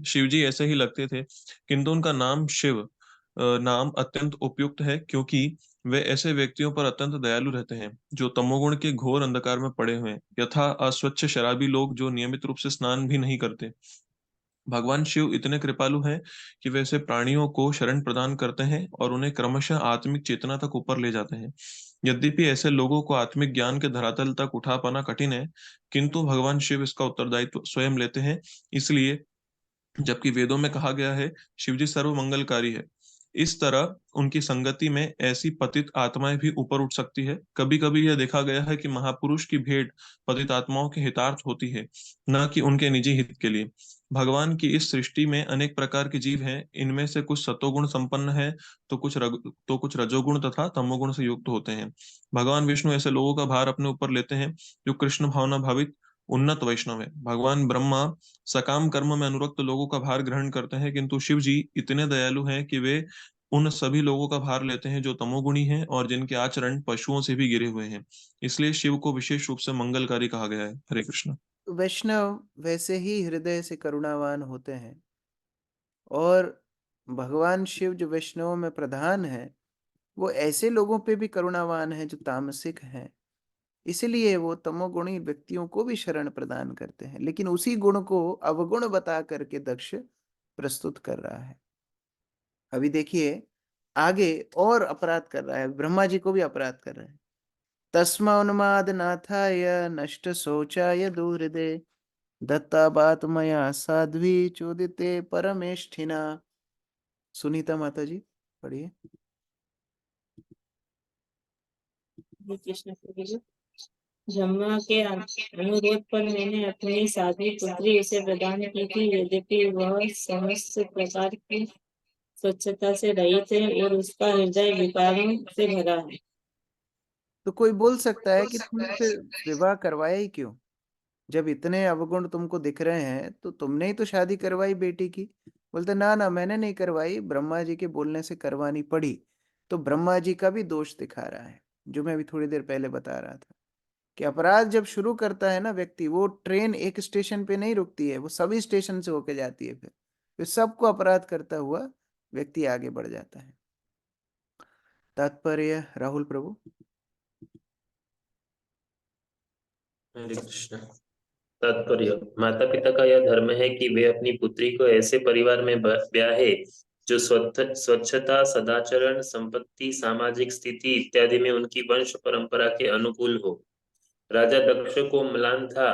शिवजी ऐसे ही लगते थे, किंतु उनका नाम शिव नाम अत्यंत उपयुक्त है, क्योंकि वे ऐसे व्यक्तियों पर अत्यंत दयालु रहते हैं जो तमोगुण के घोर अंधकार में पड़े हुए हैं, यथा अस्वच्छ शराबी लोग जो नियमित रूप से स्नान भी नहीं करते। भगवान शिव इतने कृपालु हैं कि वे ऐसे प्राणियों को शरण प्रदान करते हैं और उन्हें क्रमशः आत्मिक चेतना तक ऊपर ले जाते हैं। यद्यपि ऐसे लोगों को आत्मिक ज्ञान के धरातल तक उठा पाना कठिन है, किंतु भगवान शिव इसका उत्तरदायित्व स्वयं लेते हैं। इसलिए जबकि वेदों में कहा गया है शिवजी सर्व मंगलकारी है, इस तरह उनकी संगति में ऐसी पतित आत्माएं भी ऊपर उठ सकती है। कभी कभी यह देखा गया है कि महापुरुष की भेंट पतित आत्माओं के हितार्थ होती है, न कि उनके निजी हित के लिए। भगवान की इस सृष्टि में अनेक प्रकार के जीव हैं। इनमें से कुछ सतोगुण संपन्न है, तो कुछ रजोगुण तथा तमोगुण से युक्त होते हैं। भगवान विष्णु ऐसे लोगों का भार अपने ऊपर लेते हैं जो कृष्ण भावना भावित उन्नत वैष्णव है। भगवान ब्रह्मा सकाम कर्म में अनुरक्त लोगों का भार ग्रहण करते हैं, किंतु शिव जी इतने दयालु हैं कि वे उन सभी लोगों का भार लेते हैं जो तमोगुणी हैं और जिनके आचरण पशुओं से भी गिरे हुए हैं। इसलिए शिव को विशेष रूप से मंगलकारी कहा गया है। हरे कृष्ण। वैष्णव वैसे ही हृदय से करुणावान होते हैं, और भगवान शिव जो वैष्णवों में प्रधान है, वो ऐसे लोगों पे भी करुणावान है जो तामसिक हैं। इसलिए वो तमोगुणी व्यक्तियों को भी शरण प्रदान करते हैं, लेकिन उसी गुण को अवगुण बता करके दक्ष प्रस्तुत कर रहा है। अभी देखिए आगे और अपराध कर रहा है, ब्रह्मा जी को भी अपराध कर रहा है। तस्मान्माद नाथाय नष्ट शौचाय दुहृदे दत्ता बात मया साध्वी चोदिते परमेष्ठिना। सुनीता माता जी पढ़िए। कृष्ण प्रभु जी, ब्रह्मा के अनुरोध पर मैंने अपनी साध्वी पुत्री उसे प्रदान की थी, यद्यपि वह समस्त प्रकार की स्वच्छता से रहित है और उसका हृदय विकारों से भरा है। तो कोई बोल सकता है कि तुमने फिर विवाह करवाया ही क्यों? जब इतने अवगुण तुमको दिख रहे हैं तो तुमने ही तो शादी करवाई बेटी की। बोलते ना ना, मैंने नहीं करवाई, ब्रह्मा जी के बोलने से करवानी पड़ी। तो ब्रह्मा जी का भी दोष दिखा रहा है, जो मैं अभी थोड़ी देर पहले बता रहा था कि अपराध जब शुरू करता है ना व्यक्ति, वो ट्रेन एक स्टेशन पे नहीं रुकती है, वो सभी स्टेशन से होके जाती है। फिर सबको अपराध करता हुआ व्यक्ति आगे बढ़ जाता है। तात्पर्य राहुल प्रभु। हरे कृष्ण। तात्पर्य, माता पिता का यह धर्म है कि वे अपनी पुत्री को ऐसे परिवार में ब्याहे जो स्वच्छता, सदाचरण, संपत्ति, सामाजिक स्थिति इत्यादि में उनकी वंश परंपरा के अनुकूल हो। राजा दक्ष को म्लान था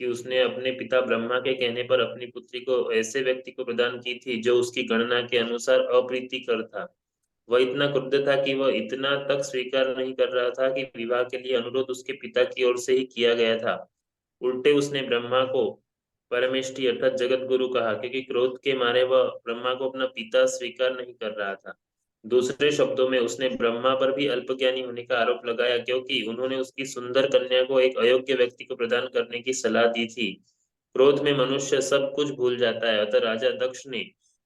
कि उसने अपने पिता ब्रह्मा के कहने पर अपनी पुत्री को ऐसे व्यक्ति को प्रदान की थी जो उसकी गणना के अनुसार अप्रीतिकर था। वह इतना क्रुद्ध था कि वह इतना तक स्वीकार नहीं कर रहा था कि विवाह के लिए अनुरोध उसके पिता की ओर से ही किया गया था। उल्टे उसने ब्रह्मा को परमेष्ठी अर्थात जगत गुरु कहा, क्योंकि क्रोध के मारे वह ब्रह्मा को अपना पिता स्वीकार नहीं कर रहा था। दूसरे शब्दों में उसने ब्रह्मा पर भी अल्पज्ञानी होने का आरोप लगाया, क्योंकि उन्होंने उसकी सुंदर कन्या को एक अयोग्य व्यक्ति को प्रदान करने की सलाह दी थी। क्रोध में मनुष्य सब कुछ भूल जाता है। अतः राजा दक्ष ने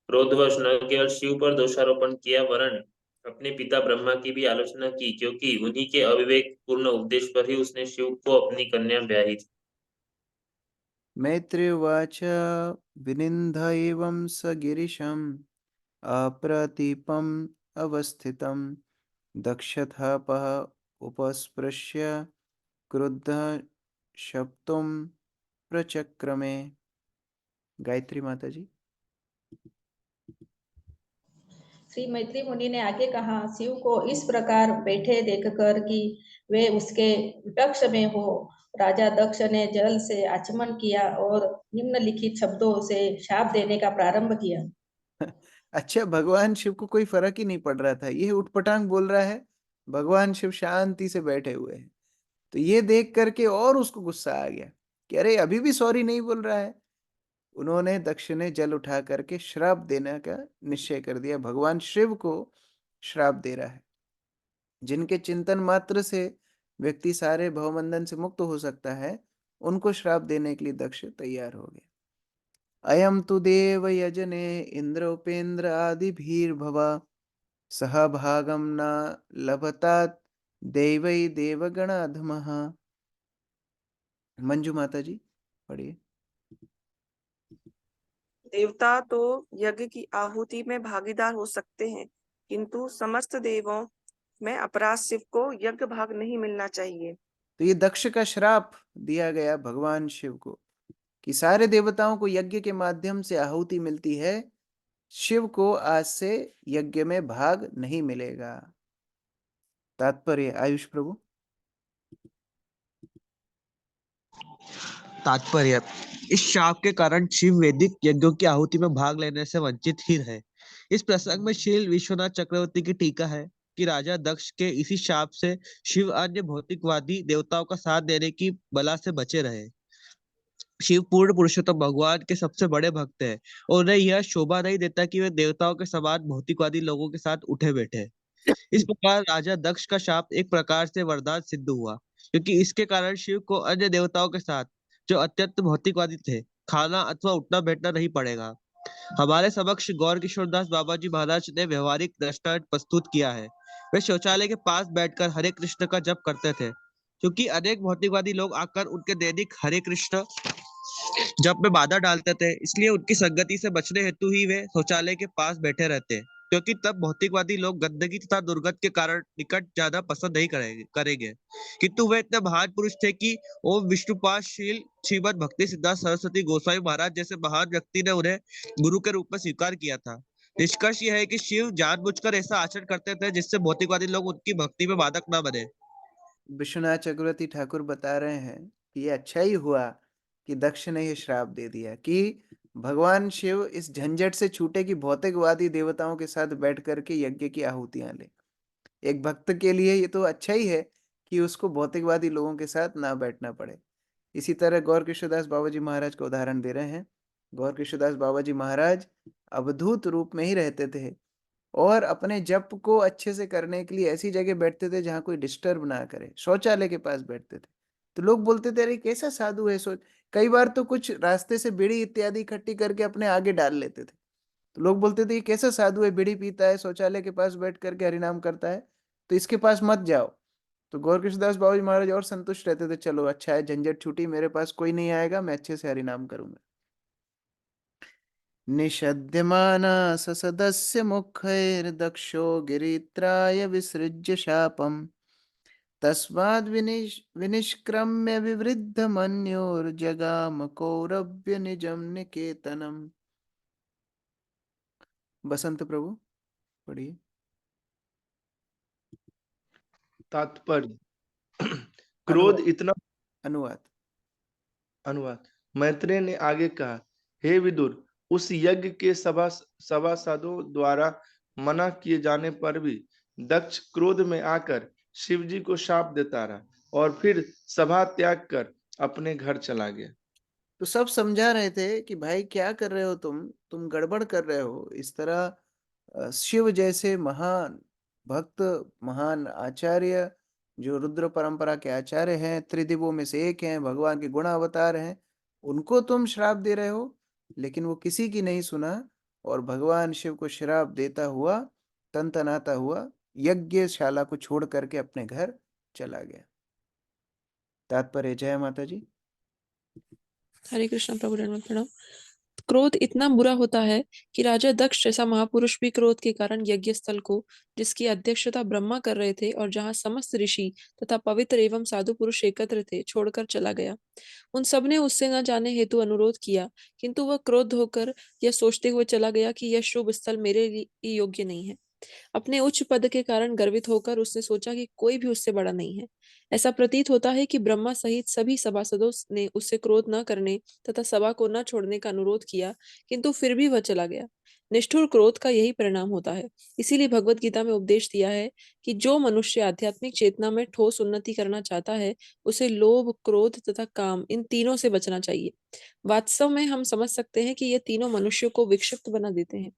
क्रोधवश न केवल शिव पर दोषारोपण किया, वरन अपने पिता ब्रह्मा की भी आलोचना की, क्योंकि उन्हीं के अविवेक पूर्ण उपदेश पर ही उसने शिव को अपनी कन्या ब्याही थी। मैत्रेवाच विनिन्द एवं स गिरिशम् अप्रतीपम् अवस्थितं दक्षथापः उपस्पृश्य क्रुद्ध शप्तुं प्रचक्रमे। गायत्री माता जी। श्री मैत्री मुनि ने आगे कहा, शिव को इस प्रकार बैठे देखकर कि वे उसके दक्ष में हो, राजा दक्ष ने जल से आचमन किया और निम्नलिखित शब्दों से शाप देने का प्रारंभ किया। अच्छा, भगवान शिव को कोई फर्क ही नहीं पड़ रहा था, ये उठपटांग बोल रहा है, भगवान शिव शांति से बैठे हुए हैं। तो ये देख करके और उसको गुस्सा आ गया कि अरे अभी भी सॉरी नहीं बोल रहा है। उन्होंने दक्ष ने जल उठा करके श्राप देने का निश्चय कर दिया। भगवान शिव को श्राप दे रहा है। जिनके चिंतन मात्र से व्यक्ति सारे भवबंधन से मुक्त हो सकता है, उनको श्राप देने के लिए दक्ष तैयार हो गए। अयम तु देव यजने इंद्र उपेंद्र आदि भीर्भवा सह भागम न लभतात देवै देवगणाधमः। मंजू माता जी पढ़िए। देवता तो यज्ञ की आहुति में भागीदार हो सकते हैं, किंतु समस्त देवों में अपराध शिव को यज्ञ भाग नहीं मिलना चाहिए। तो ये दक्ष का श्राप दिया गया भगवान शिव को कि सारे देवताओं को यज्ञ के माध्यम से आहुति मिलती है, शिव को आज से यज्ञ में भाग नहीं मिलेगा। तात्पर्य आयुष प्रभु। तात्पर्य, इस शाप के कारण शिव वैदिक यज्ञों की आहुति में भाग लेने से वंचित ही रहे। इस प्रसंग में श्री विश्वनाथ चक्रवर्ती की टीका है कि राजा दक्ष के इसी शाप से शिव अन्य भौतिकवादी देवताओं का साथ देने की बला से बचे रहे। शिव पूर्ण पुरुषोत्तम भगवान के सबसे बड़े भक्त है और उन्हें यह शोभा नहीं देता कि वे देवताओं के समान भौतिकवादी लोगों के साथ उठे बैठे। इस प्रकार राजा दक्ष का शाप एक प्रकार से वरदान सिद्ध हुआ, क्योंकि इसके कारण शिव को अन्य देवताओं के साथ, जो अत्यंत भौतिकवादी थे, खाना अथवा उठना बैठना नहीं पड़ेगा। हमारे समक्ष गौर किशोरदास बाबा जी महाराज ने व्यवहारिक दृष्टांत प्रस्तुत किया है। वे शौचालय के पास बैठकर हरे कृष्ण का जप करते थे, क्योंकि अनेक भौतिकवादी लोग आकर उनके दैनिक हरे कृष्ण जप में बाधा डालते थे, इसलिए उनकी संगति से बचने हेतु ही वे शौचालय के पास बैठे रहते, क्योंकि तब भौतिकवादी लोग गंदगी तथा दुर्गंध के कारण निकट जाना पसंद नहीं करेंगे। किंतु वे इतने महान पुरुष थे कि ओम विष्णुपादशील श्रीमद भक्ति सिद्धांत सरस्वती गोस्वामी महाराज जैसे महान व्यक्ति ने उन्हें गुरु के रूप में स्वीकार किया था। निष्कर्ष यह है कि शिव जानबूझकर ऐसा आचरण करते थे जिससे भौतिकवादी लोग उनकी भक्ति में बाधक न बने। विश्वनाथ चक्रवर्ती ठाकुर बता रहे हैं कि ये अच्छा ही हुआ कि दक्ष ने ये श्राप दे दिया कि भगवान शिव इस झंझट से छूटे कि भौतिकवादी देवताओं के साथ बैठ करके यज्ञ की आहुतियां ले। एक भक्त के लिए ये तो अच्छा ही है कि उसको भौतिकवादी लोगों के साथ ना बैठना पड़े। इसी तरह गौर किशोरदास बाबा जी महाराज का उदाहरण दे रहे हैं। गौर किशोरदास बाबा जी महाराज अवधूत रूप में ही रहते थे और अपने जप को अच्छे से करने के लिए ऐसी जगह बैठते थे जहाँ कोई डिस्टर्ब ना करे। शौचालय के पास बैठते थे तो लोग बोलते थे, अरे कैसा साधु है। कई बार तो कुछ रास्ते से बीड़ी इत्यादि इकट्ठी करके अपने आगे डाल लेते थे, तो लोग बोलते थे ये कैसा साधु है, बीड़ी पीता है, शौचालय के पास बैठ करके हरिनाम करता है, तो इसके पास मत जाओ। तो गौर किशोरदास बाबा जी महाराज और संतुष्ट रहते थे, चलो अच्छा है, झंझट छूटी, मेरे पास कोई नहीं आएगा, मैं अच्छे से हरिनाम करूंगा। निषद्यमानस सदस्य मुखैर्दक्षो गिरित्राय विसृज्य शापम् तस्माद् विनिष्क्रम्य विवृद्ध मन्योर्जगाम कौरव्य निजम निकेतनम। बसंत प्रभु पढ़िए। तात्पर्य क्रोध इतना अनुवाद मैत्रेय ने आगे कहा, हे विदुर, उस यज्ञ के सभासदों द्वारा मना किए जाने पर भी दक्ष क्रोध में आकर शिव जी को शाप देता रहा और फिर सभा त्याग कर अपने घर चला गया। तो सब समझा रहे थे कि भाई क्या कर रहे हो तुम गड़बड़ कर रहे हो। इस तरह शिव जैसे महान भक्त, महान आचार्य, जो रुद्र परंपरा के आचार्य हैं, त्रिदिवों में से एक हैं, भगवान के गुण अवतार हैं, उनको तुम श्राप दे रहे हो। लेकिन वो किसी की नहीं सुना और भगवान शिव को श्राप देता हुआ, तनतनाता हुआ यज्ञशाला को छोड़ करके अपने घर चला गया। तात्पर्य। जय माता जी। हरे कृष्ण प्रभु दंडवत प्रणाम। क्रोध इतना बुरा होता है कि राजा दक्ष जैसा महापुरुष भी क्रोध के कारण यज्ञ स्थल को, जिसकी अध्यक्षता ब्रह्मा कर रहे थे और जहाँ समस्त ऋषि तथा पवित्र एवं साधु पुरुष एकत्र थे, छोड़कर चला गया। उन सब ने उससे न जाने हेतु अनुरोध किया, किंतु वह क्रोध होकर यह सोचते हुए चला गया कि यह शुभ स्थल मेरे लिए योग्य नहीं है। अपने उच्च पद के कारण गर्वित होकर उसने सोचा कि कोई भी उससे बड़ा नहीं है। ऐसा प्रतीत होता है कि ब्रह्मा सहित सभी सभासदों ने उससे क्रोध न करने तथा सभा को न छोड़ने का अनुरोध किया, किंतु फिर भी वह चला गया। निष्ठुर क्रोध का यही परिणाम होता है। इसीलिए भगवत गीता में उपदेश दिया है कि जो मनुष्य आध्यात्मिक चेतना में ठोस उन्नति करना चाहता है, उसे लोभ, क्रोध तथा काम, इन तीनों से बचना चाहिए। वास्तव में हम समझ सकते हैं कि ये तीनों मनुष्यों को विक्षिप्त बना देते हैं,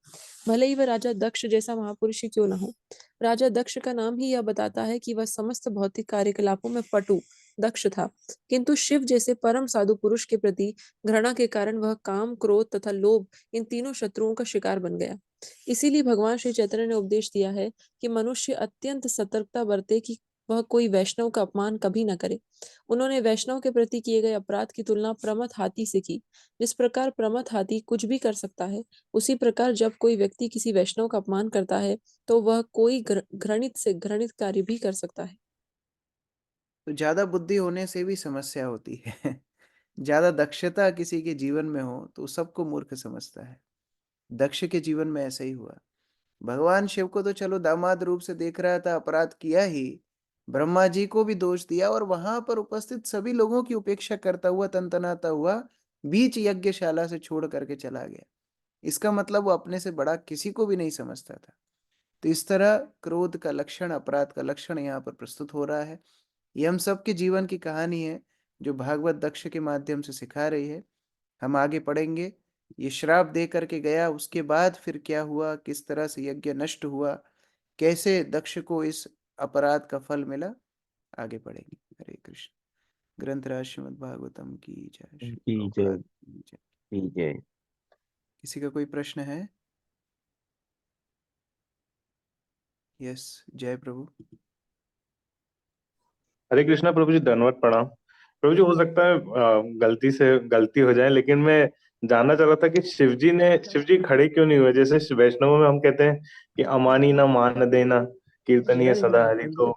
भले ही वह राजा दक्ष जैसा महापुरुष ही क्यों न हो। राजा दक्ष का नाम ही यह बताता है कि वह समस्त भौतिक कार्यकलापों में पटु दक्ष था, किंतु शिव जैसे परम साधु पुरुष के प्रति घृणा के कारण वह काम, क्रोध तथा लोभ, इन तीनों शत्रुओं का शिकार बन गया। इसीलिए भगवान श्री चैतन्य ने उपदेश दिया है कि मनुष्य अत्यंत सतर्कता बरते कि वह कोई वैष्णव का अपमान कभी न करे। उन्होंने वैष्णव के प्रति किए गए अपराध की तुलना प्रमथ हाथी से की। जिस प्रकार प्रमथ हाथी कुछ भी कर सकता है, उसी प्रकार जब कोई व्यक्ति किसी वैष्णव का अपमान करता है तो वह कोई घृणित से घृणित कार्य भी कर सकता है। तो ज्यादा बुद्धि होने से भी समस्या होती है। ज्यादा दक्षता किसी के जीवन में हो तो सबको मूर्ख समझता है। दक्ष के जीवन में ऐसा ही हुआ। भगवान शिव को तो चलो दामाद रूप से देख रहा था, अपराध किया ही, ब्रह्मा जी को भी दोष दिया और वहां पर उपस्थित सभी लोगों की उपेक्षा करता हुआ, तनतनाता हुआ बीच यज्ञशाला से छोड़ करके चला गया। इसका मतलब वो अपने से बड़ा किसी को भी नहीं समझता था। तो इस तरह क्रोध का लक्षण, अपराध का लक्षण यहाँ पर प्रस्तुत हो रहा है। ये हम सबके जीवन की कहानी है जो भागवत दक्ष के माध्यम से सिखा रही है। हम आगे पढ़ेंगे। ये श्राप दे करके गया, उसके बाद फिर क्या हुआ, किस तरह से यज्ञ नष्ट हुआ, कैसे दक्ष को इस अपराध का फल मिला, आगे पढ़ेंगे। हरे कृष्ण। ग्रंथराज श्रीमद् भागवतम की जय। श्री जय प्रभुपाद की जय। जय। किसी का कोई प्रश्न है? यस, जय प्रभु। हरे कृष्णा प्रभु जी, धन्यवाद, प्रणाम। प्रभु जी, हो सकता है गलती से गलती हो जाए, लेकिन मैं जानना चाह रहा था कि शिव जी खड़े क्यों नहीं हुए? जैसे वैष्णवों में हम कहते हैं कि अमानी न मान देना, कीर्तनीय सदा हरि। तो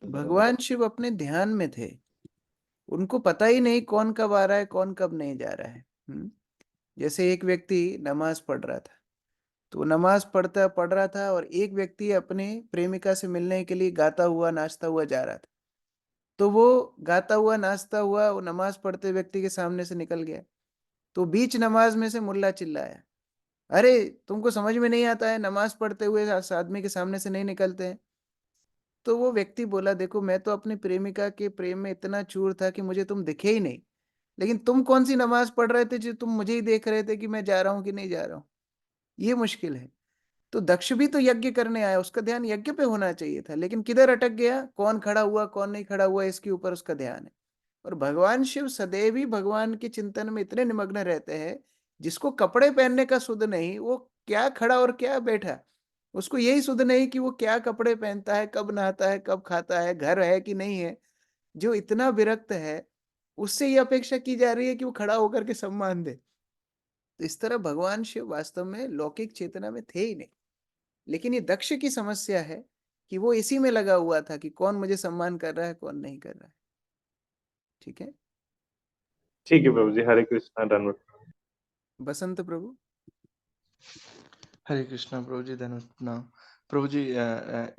भगवान शिव अपने ध्यान में थे, उनको पता ही नहीं कौन कब आ रहा है, कौन कब नहीं जा रहा है। जैसे एक व्यक्ति नमाज पढ़ रहा था, तो वो नमाज पढ़ रहा था और एक व्यक्ति अपने प्रेमिका से मिलने के लिए गाता हुआ नाचता हुआ जा रहा था। तो वो गाता हुआ नाचता हुआ वो नमाज पढ़ते व्यक्ति के सामने से निकल गया। तो बीच नमाज में से मुल्ला चिल्लाया, अरे तुमको समझ में नहीं आता है, नमाज पढ़ते हुए आदमी के सामने से नहीं निकलते हैं। तो वो व्यक्ति बोला, देखो मैं तो अपनी प्रेमिका के प्रेम में इतना चूर था कि मुझे तुम दिखे ही नहीं, लेकिन तुम कौन सी नमाज पढ़ रहे थे जो तुम मुझे ही देख रहे थे कि मैं जा रहा हूं कि नहीं जा रहा हूं? ये मुश्किल है। तो दक्ष भी तो यज्ञ करने आया, उसका ध्यान यज्ञ पे होना चाहिए था, लेकिन किधर अटक गया? कौन खड़ा हुआ कौन नहीं खड़ा हुआ, इसके ऊपर उसका ध्यान है। और भगवान शिव सदैव ही भगवान के चिंतन में इतने निमग्न रहते हैं, जिसको कपड़े पहनने का सुध नहीं, वो क्या खड़ा और क्या बैठा, उसको यही सुध नहीं कि वो क्या कपड़े पहनता है, कब नहाता है, कब खाता है, घर है कि नहीं है। जो इतना विरक्त है, उससे ये अपेक्षा की जा रही है कि वो खड़ा होकर के सम्मान दे। तो इस तरह भगवान शिव वास्तव में लौकिक चेतना में थे ही नहीं। लेकिन ये दक्ष की समस्या है कि वो इसी में लगा हुआ था कि कौन मुझे सम्मान कर रहा है, कौन नहीं कर रहा है। ठीक है, ठीक है प्रभु जी, हरे कृष्णा, धन्यवाद। बसंत प्रभु। हरे कृष्णा प्रभु जी, धन्यवाद, प्रणाम। प्रभु जी,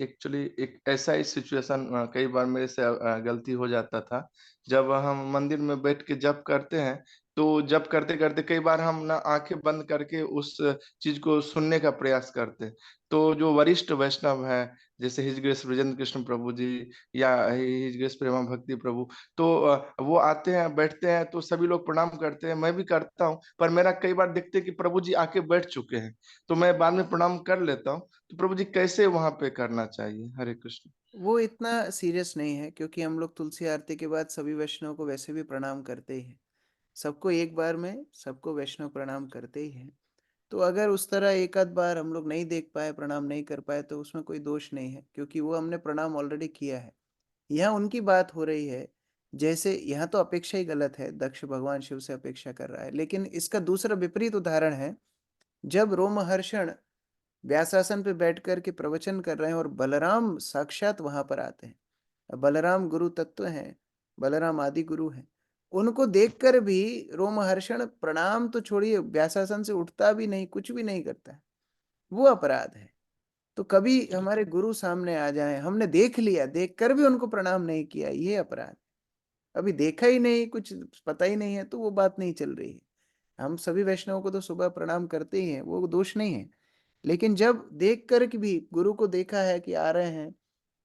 एक्चुअली एक ऐसा ही सिचुएशन कई बार मेरे से गलती हो जाता था। जब हम मंदिर में बैठ के जप करते हैं, तो जप करते करते कई बार हम ना आंखें बंद करके उस चीज को सुनने का प्रयास करते हैं। तो जो वरिष्ठ वैष्णव है, जैसे हिज ग्रेस ब्रजेंद्र कृष्ण प्रभु जी या हिज ग्रेस प्रेमा भक्ति प्रभु, तो वो आते हैं, बैठते हैं, तो सभी लोग प्रणाम करते हैं, मैं भी करता हूँ। पर मेरा कई बार देखते हैं कि प्रभु जी आके बैठ चुके हैं, तो मैं बाद में प्रणाम कर लेता हूँ। तो प्रभु जी कैसे वहां पे करना चाहिए? हरे कृष्ण। वो इतना सीरियस नहीं है, क्योंकि हम लोग तुलसी आरती के बाद सभी वैष्णव को वैसे भी प्रणाम करते ही हैं। सबको एक बार में सबको वैष्णव प्रणाम करते ही हैं। तो अगर उस तरह एक आध बार हम लोग नहीं देख पाए, प्रणाम नहीं कर पाए, तो उसमें कोई दोष नहीं है, क्योंकि वो हमने प्रणाम ऑलरेडी किया है। यहाँ उनकी बात हो रही है, जैसे यहाँ तो अपेक्षा ही गलत है, दक्ष भगवान शिव से अपेक्षा कर रहा है। लेकिन इसका दूसरा विपरीत उदाहरण है, जब रोमहर्षण व्यासासन पे बैठ कर के प्रवचन कर रहे हैं और बलराम साक्षात वहां पर आते हैं। बलराम गुरु तत्व हैं, बलराम आदि गुरु हैं। उनको देखकर भी रोमहर्षण प्रणाम तो छोड़िए, व्यासासन से उठता भी नहीं, कुछ भी नहीं करता है। वो अपराध है। तो कभी हमारे गुरु सामने आ जाए, हमने देख लिया, देख कर भी उनको प्रणाम नहीं किया, ये अपराध। अभी देखा ही नहीं, कुछ पता ही नहीं है, तो वो बात नहीं चल रही है। हम सभी वैष्णवों को तो सुबह प्रणाम करते ही हैं, वो दोष नहीं है। लेकिन जब देख कर के भी गुरु को देखा है कि आ रहे हैं,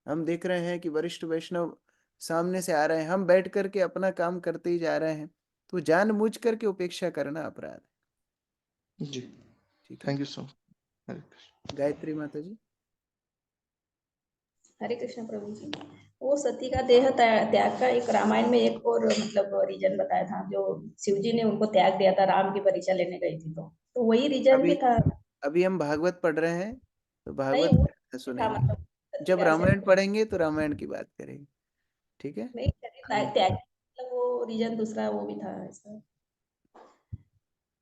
हम देख रहे हैं कि वरिष्ठ वैष्णव सामने से आ रहे हैं, हम बैठ करके अपना काम करते ही जा रहे हैं, तो जानबूझ करके उपेक्षा करना अपराध है। जी, ठीक है, थैंक यू सो मच। हरे कृष्ण। गायत्री माता जी। हरे कृष्ण प्रभु जी। वो सती का देह त्याग का एक रामायण में एक और मतलब रीजन बताया था, जो शिव जी ने उनको त्याग दिया था, राम की परीक्षा लेने गई थी, तो वही रीजन भी था। अभी हम भागवत पढ़ रहे हैं, तो नहीं, भागवत वो था सुनेंगे। मतलब जब प्यार से रामायण पढ़ेंगे तो रामायण की बात करेंगे। ठीक है, नहीं, त्याग मतलब वो रीजन दूसरा वो भी था ऐसा।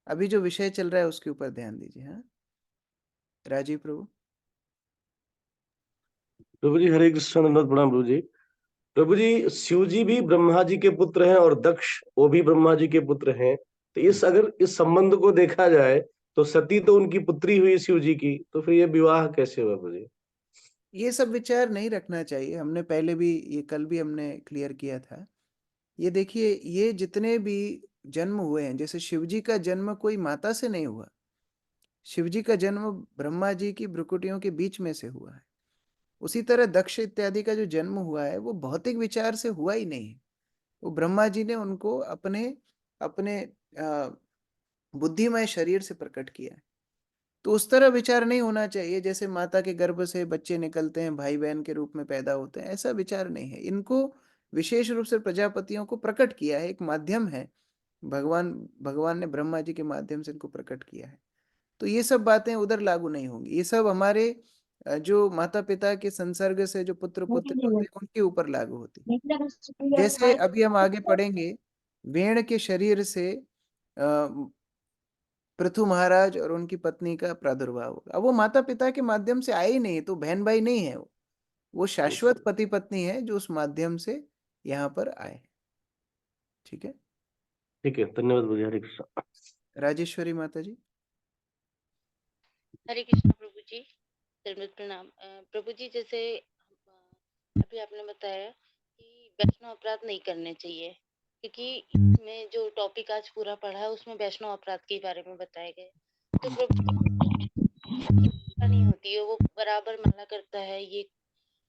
अभी जो विषय चल रहा है उसके ऊपर ध्यान दीजिए। हाँ, राजीव प्रभु। प्रभु जी हरे कृष्ण, दंडवत प्रणाम प्रभु जी। प्रभु जी, शिव जी भी ब्रह्मा जी के पुत्र हैं और दक्ष वो भी ब्रह्मा जी के पुत्र हैं। तो अगर इस संबंध को देखा जाए तो सती तो उनकी पुत्री हुई शिव जी की, तो फिर ये विवाह कैसे हुआ प्रभु जी? ये सब विचार नहीं रखना चाहिए, हमने पहले भी, ये कल भी हमने क्लियर किया था। ये देखिए, ये जितने भी जन्म हुए हैं, जैसे शिव जी का जन्म कोई माता से नहीं हुआ, शिव जी का जन्म ब्रह्मा जी की भ्रुकुटियों के बीच में से हुआ है। उसी तरह दक्ष इत्यादि का जो जन्म हुआ है वो भौतिक विचार से हुआ ही नहीं है, वो ब्रह्मा जी ने उनको अपने अपने बुद्धिमय शरीर से प्रकट किया है। तो उस तरह विचार नहीं होना चाहिए जैसे माता के गर्भ से बच्चे निकलते हैं, भाई बहन के रूप में पैदा होते हैं, ऐसा विचार नहीं है। इनको विशेष रूप से प्रजापतियों को प्रकट किया है, एक माध्यम है, भगवान ने ब्रह्मा जी के माध्यम से इनको प्रकट किया है। तो ये सब बातें उधर लागू नहीं होंगी, ये सब हमारे जो माता पिता के संसर्ग से जो पुत्र पुत्र होते हैं उनके ऊपर लागू होती। जैसे अभी हम आगे पढ़ेंगे, वेण के शरीर से पृथु महाराज और उनकी पत्नी का प्रादुर्भाव होगा। अब वो माता पिता के माध्यम से आए ही नहीं, तो बहन भाई नहीं है, वो शाश्वत पति पत्नी है जो उस माध्यम से यहाँ पर आए। ठीक है, ठीक है, धन्यवाद भैया। हरे कृष्ण। राजेश्वरी माता जी। हरे कृष्ण प्रभु जी, दंडवत प्रणाम। प्रभु जी, जैसे अभी आपने बताया कि वैष्णव अपराध नहीं करने चाहिए, क्योंकि इसमें जो टॉपिक आज पूरा पढ़ा है उसमें वैष्णव अपराध के बारे में बताए गए। तो प्रभु जी नहीं होती है, वो बराबर माला करता है ये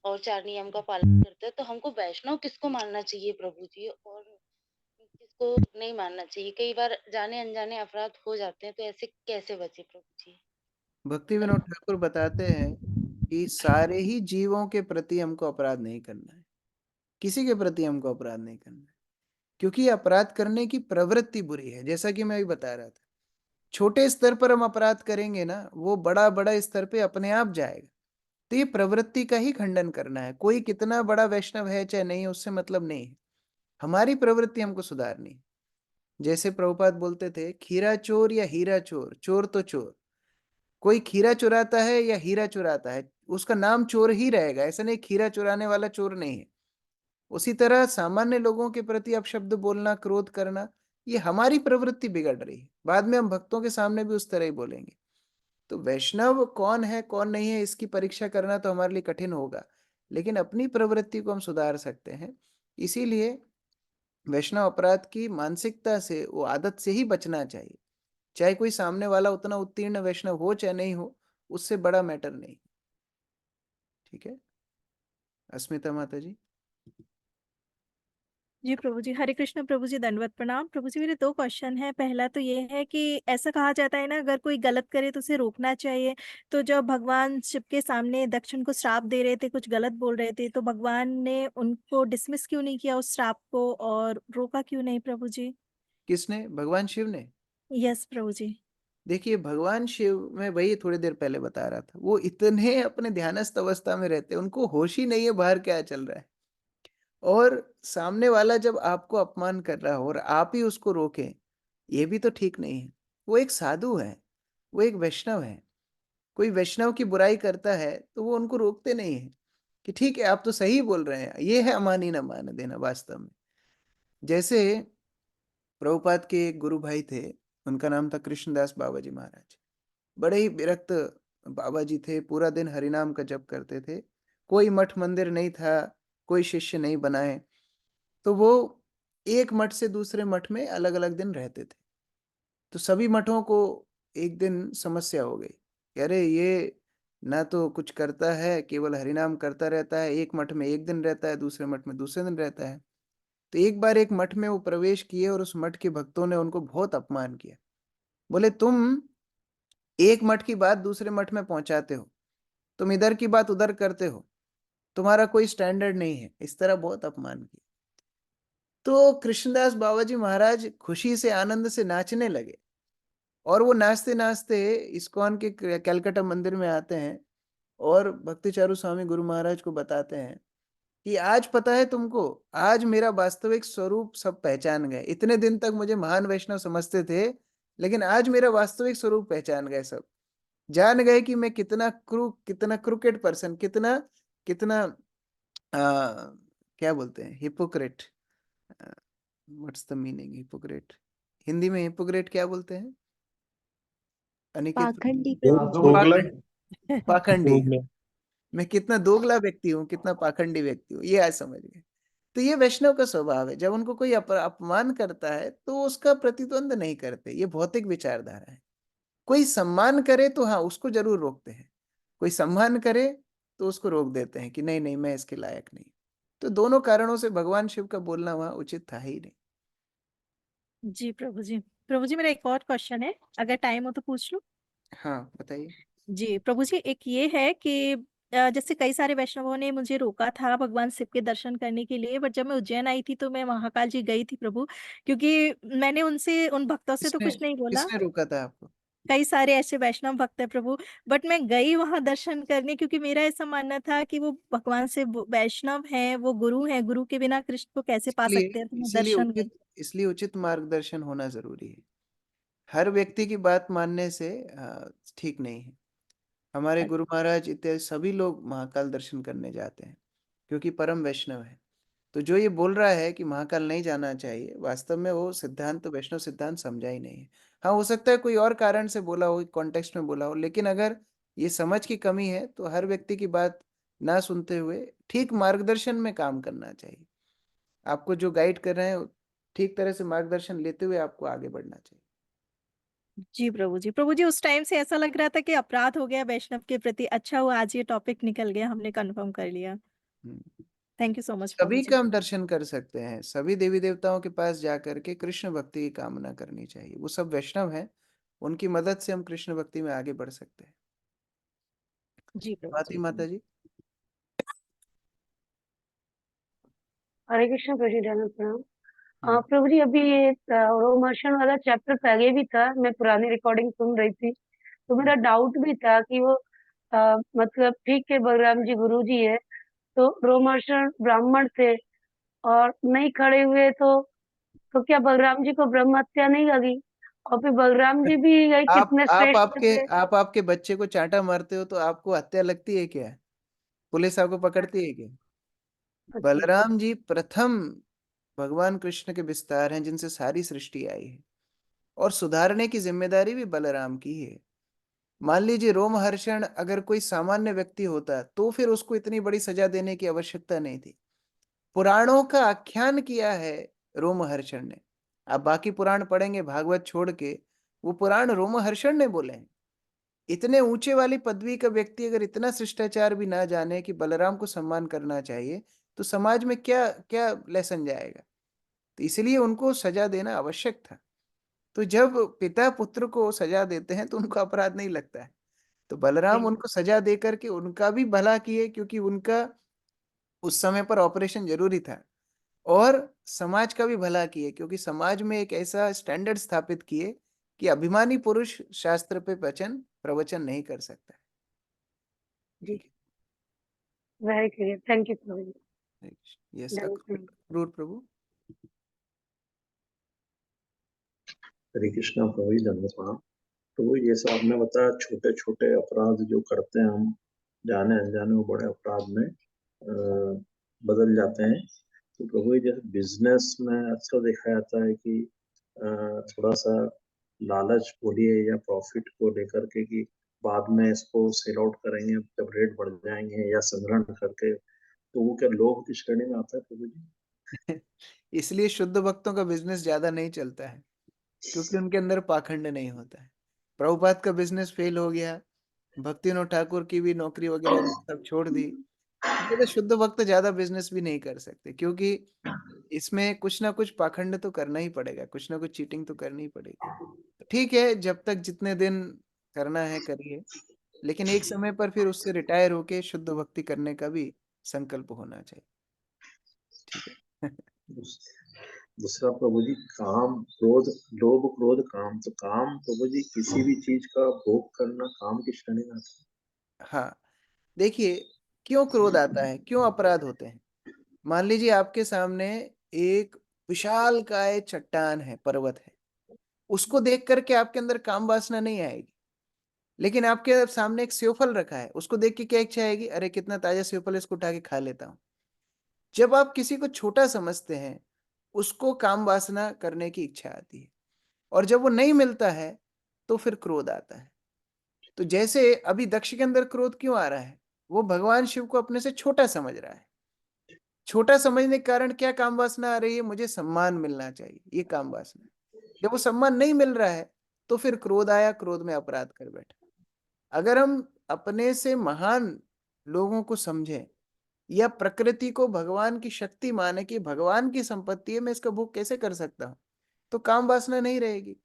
और 4 नियम का पालन करता है, तो हमको वैष्णव किसको मानना चाहिए प्रभु जी और किसको नहीं मानना चाहिए? कई बार जाने अनजाने अपराध हो जाते हैं, तो ऐसे कैसे बचे प्रभु जी? भक्ति विनोद ठाकुर बताते हैं कि सारे ही जीवों के प्रति हमको अपराध नहीं करना है, किसी के प्रति हमको अपराध नहीं करना है, क्योंकि अपराध करने की प्रवृत्ति बुरी है। जैसा कि मैं अभी बता रहा था, छोटे स्तर पर हम अपराध करेंगे ना, वो बड़ा बड़ा स्तर पे अपने आप जाएगा। तो ये प्रवृत्ति का ही खंडन करना है। कोई कितना बड़ा वैष्णव है चाहे नहीं, उससे मतलब नहीं है, हमारी प्रवृत्ति हमको सुधारनी है। जैसे प्रभुपाद बोलते थे, खीरा चोर या हीरा चोर, चोर तो चोर। कोई खीरा चुराता है या हीरा चुराता है, उसका नाम चोर ही रहेगा, ऐसा नहीं खीरा चुराने वाला चोर नहीं है। उसी तरह सामान्य लोगों के प्रति अपशब्द बोलना, क्रोध करना, ये हमारी प्रवृत्ति बिगड़ रही है। बाद में हम भक्तों के सामने भी उस तरह ही बोलेंगे। तो वैष्णव कौन है कौन नहीं है इसकी परीक्षा करना तो हमारे लिए कठिन होगा, लेकिन अपनी प्रवृत्ति को हम सुधार सकते हैं। इसीलिए वैष्णव अपराध की मानसिकता से, वो आदत से ही बचना चाहिए। चाहे कोई सामने वाला उतना उत्तीर्ण वैष्णव हो चाहे नहीं हो, उससे बड़ा मैटर नहीं। ठीक है, अस्मिता माता जी। जी प्रभु जी, हरे कृष्ण प्रभु जी, दंडवत प्रणाम। प्रभु जी, मेरे 2 क्वेश्चन है। पहला तो ये है कि ऐसा कहा जाता है ना, अगर कोई गलत करे तो उसे रोकना चाहिए। तो जब भगवान शिव के सामने दक्ष उनको श्राप दे रहे थे, कुछ गलत बोल रहे थे, तो भगवान ने उनको डिसमिस क्यों नहीं किया उस श्राप को, और रोका क्यों नहीं प्रभु जी? किसने? भगवान शिव ने। यस प्रभु जी। देखिए, भगवान शिव, मैं वही थोड़ी देर पहले बता रहा था, वो इतने अपने ध्यानस्थ अवस्था में रहते हैं, उनको होश ही नहीं है बाहर क्या चल रहा है। और सामने वाला जब आपको अपमान कर रहा हो और आप ही उसको रोकें, ये भी तो ठीक नहीं है। वो एक साधु है, वो एक वैष्णव है। कोई वैष्णव की बुराई करता है तो वो उनको रोकते नहीं है कि ठीक है आप तो सही बोल रहे हैं। ये है अमान ही न मान देना वास्तव में। जैसे प्रभुपाद के एक गुरु भाई थे, उनका नाम था कृष्णदास बाबा जी महाराज। बड़े ही विरक्त बाबा जी थे, पूरा दिन हरिनाम का जप करते थे। कोई मठ मंदिर नहीं था, कोई शिष्य नहीं बनाए, तो वो एक मठ से दूसरे मठ में अलग अलग दिन रहते थे। तो सभी मठों को एक दिन समस्या हो गई कि अरे ये ना तो कुछ करता है, केवल हरिनाम करता रहता है, एक मठ में एक दिन रहता है, दूसरे मठ में दूसरे दिन रहता है। तो एक बार एक मठ में वो प्रवेश किए और उस मठ के भक्तों ने उनको बहुत अपमान किया। बोले, तुम एक मठ की बात दूसरे मठ में पहुंचाते हो, तुम इधर की बात उधर करते हो, तुम्हारा कोई स्टैंडर्ड नहीं है, इस तरह बहुत अपमान किया। तो कृष्णदास बाबा जी महाराज खुशी से, आनंद से नाचने लगे, और वो नाचते नाचते इस्कॉन के कलकत्ता मंदिर में आते हैं और भक्ति चारू स्वामी गुरु महाराज को बताते हैं कि आज पता है तुमको, आज मेरा वास्तविक स्वरूप सब पहचान गए। इतने दिन तक मुझे महान वैष्णव समझते थे, लेकिन आज मेरा वास्तविक स्वरूप पहचान गए। सब जान गए कि मैं कितना क्रुकेट पर्सन, कितना कितना क्या बोलते हैं, hypocrite. What's the meaning hypocrite? Hindi में हिपोक्रेट क्या बोलते हैं अनिकेत? पाखंडी पाखंडी। मैं कितना दोगला व्यक्ति हूँ, कितना पाखंडी व्यक्ति हूँ, ये आज समझ गए। तो ये वैष्णव का स्वभाव है, जब उनको कोई अपमान करता है तो उसका प्रतिद्वंद नहीं करते, ये भौतिक विचारधारा है। कोई सम्मान करे तो हाँ उसको जरूर रोकते हैं, कोई सम्मान करे तो उसको रोक देते हैं कि नहीं नहीं मैं इसके लायक नहीं। तो दोनों कारणों से भगवान शिव का बोलना वहां उचित था ही नहीं। जी प्रभु जी। प्रभु जी मेरा एक और क्वेश्चन है, अगर टाइम हो तो पूछ लूं? हाँ बताइए। जी प्रभु जी, एक ये है कि जैसे कई सारे वैष्णवों ने मुझे रोका था भगवान शिव के दर्शन करने के लिए, बट जब मैं उज्जैन आई थी तो मैं महाकाल जी गई थी प्रभु, क्योंकि मैंने उनसे उन भक्तों से तो किसने कुछ नहीं बोला। किसने रोका था आपको? कई सारे ऐसे वैष्णव भक्त है प्रभु, बट मैं गई वहां दर्शन करने, क्योंकि मेरा ऐसा मानना था कि वो भगवान से वैष्णव हैं, वो गुरु हैं, गुरु के बिना कृष्ण को कैसे पा इसलिए सकते हैं, तो मैं इसीलिए दर्शन गई। उचित इसलिए उचित मार्गदर्शन होना जरूरी है। हर व्यक्ति की बात मानने से ठीक नहीं है। हमारे गुरु महाराज इत्यादि सभी लोग महाकाल दर्शन करने जाते हैं क्योंकि परम वैष्णव है। तो जो ये बोल रहा है कि महाकाल नहीं जाना चाहिए, वास्तव में वो सिद्धांत तो वैष्णव सिद्धांत समझा ही नहीं है। हाँ हो सकता है कोई और कारण से बोला हो, कॉन्टेक्स्ट में बोला हो, लेकिन अगर ये समझ की कमी है तो हर व्यक्ति की बात ना सुनते हुए ठीक मार्गदर्शन में काम करना चाहिए। आपको जो गाइड कर रहे हैं ठीक तरह से मार्गदर्शन लेते हुए आपको आगे बढ़ना चाहिए। जी प्रभु जी। प्रभु जी उस टाइम से ऐसा लग रहा था कि अपराध हो गया वैष्णव के प्रति, अच्छा हुआ आज ये टॉपिक निकल गया, हमने कंफर्म कर लिया। हम्म। थैंक यू सो मच प्रभु सभी जी। का हम दर्शन कर सकते हैं, सभी देवी देवताओं के पास जाकर के कृष्ण भक्ति की कामना करनी चाहिए। वो सब वैष्णव हैं, उनकी मदद से हम कृष्ण भक्ति में आगे बढ़ सकते हैं। जी प्रभु स्वाति जी। माता जी। हरे कृष्ण प्रभु जी, धन्यवाद प्रणाम। हम्म। प्रभु जी अभी ये रोमर्शन वाला चैप्टर पहले भी था, मैं पुरानी रिकॉर्डिंग सुन रही थी, तो मेरा डाउट भी था कि वो मतलब ठीक है बलराम जी गुरु जी है, तो रोमर्शन ब्राह्मण थे और नहीं खड़े हुए, तो क्या बलराम जी को ब्रह्म हत्या नहीं लगी? और फिर बलराम जी भी कितने श्रेष्ठ थे। आप आपके बच्चे को चांटा मारते हो तो आपको हत्या लगती है क्या? पुलिस आपको पकड़ती है क्या? अच्छा। बलराम जी प्रथम भगवान कृष्ण के विस्तार हैं जिनसे सारी सृष्टि आई है, और सुधारने की जिम्मेदारी भी बलराम की है। मान लीजिए रोमहर्षण अगर कोई सामान्य व्यक्ति होता तो फिर उसको इतनी बड़ी सजा देने की आवश्यकता नहीं थी। पुराणों का आख्यान किया है रोमहर्षण ने। आप बाकी पुराण पढ़ेंगे भागवत छोड़ के, वो पुराण रोमहर्षण ने बोले हैं। इतने ऊंचे वाली पदवी का व्यक्ति अगर इतना शिष्टाचार भी ना जाने कि बलराम को सम्मान करना चाहिए, तो समाज में क्या क्या लेसन जाएगा? तो इसलिए उनको सजा देना आवश्यक था। तो जब पिता पुत्र को सजा देते हैं तो उनको अपराध नहीं लगता है। तो बलराम उनको सजा दे करके उनका भी भला किए, क्योंकि उनका उस समय पर ऑपरेशन जरूरी था, और समाज का भी भला किए क्योंकि समाज में एक ऐसा स्टैंडर्ड स्थापित किए कि अभिमानी पुरुष शास्त्र पे वचन प्रवचन नहीं कर सकता। जी वेरी क्लियर, थैंक यू प्रभु जी। यस धन्यवाद। अक्रूर प्रभु। हरे कृष्णा प्रभु जी, धन्यवाद प्रणाम। प्रभु जी जैसा आपने बताया छोटे छोटे अपराध जो करते हैं हम जाने अनजाने वो बड़े अपराध में बदल जाते हैं। तो प्रभु जी जैसे बिजनेस में अक्सर देखा जाता है कि थोड़ा सा लालच बोलिए या प्रॉफिट को लेकर के कि बाद में इसको सेल आउट करेंगे जब रेट बढ़ जाएंगे या संग्रहण करके, तो वो क्या लोभ की श्रेणी में आता है प्रभु जी? इसलिए शुद्ध भक्तों का बिजनेस ज्यादा नहीं चलता है, क्योंकि उनके अंदर पाखंड नहीं होता है। प्रभुपाद का बिजनेस फेल हो गया, भक्तिविनोद ठाकुर की भी नौकरी वगैरह सब छोड़ दी। ज्यादा शुद्ध भक्त ज्यादा बिजनेस भी नहीं कर सकते, क्योंकि इसमें कुछ ना कुछ पाखंड तो करना ही पड़ेगा, कुछ ना कुछ चीटिंग तो करनी ही पड़ेगी। ठीक है, जब तक जितने दिन करना है करिए, लेकिन एक समय पर फिर उससे रिटायर होके शुद्ध भक्ति करने का भी संकल्प होना चाहिए। ठीक है। दूसरा प्रभु जी काम क्रोध, लोभ क्रोध काम, तो काम प्रभु जी किसी भी चीज का भोग करना काम की श्रेणी में आता है। हाँ देखिए, क्यों क्रोध आता है, क्यों अपराध होते हैं? मान लीजिए आपके सामने एक विशाल काय चट्टान है, पर्वत है, उसको देख करके आपके अंदर काम वासना नहीं आएगी। लेकिन आपके सामने एक सेवफल रखा है, उसको देख के क्या इच्छा आएगी? अरे कितना ताजा सेवफल है, इसको उठा के खा लेता हूं। जब आप किसी को छोटा समझते हैं, उसको काम वासना करने की इच्छा आती है, और जब वो नहीं मिलता है तो फिर क्रोध आता है। तो जैसे अभी दक्ष के अंदर क्रोध क्यों आ रहा है? वो भगवान शिव को अपने से छोटा समझ रहा है। छोटा समझने के कारण क्या काम वासना आ रही है? मुझे सम्मान मिलना चाहिए, ये काम वासना। जब वो सम्मान नहीं मिल रहा है तो फिर क्रोध आया, क्रोध में अपराध कर बैठा। अगर हम अपने से महान लोगों को समझें या प्रकृति को भगवान की शक्ति माने कि भगवान की संपत्ति है, मैं इसका भोग कैसे कर सकता हूं, तो काम वासना नहीं रहेगी।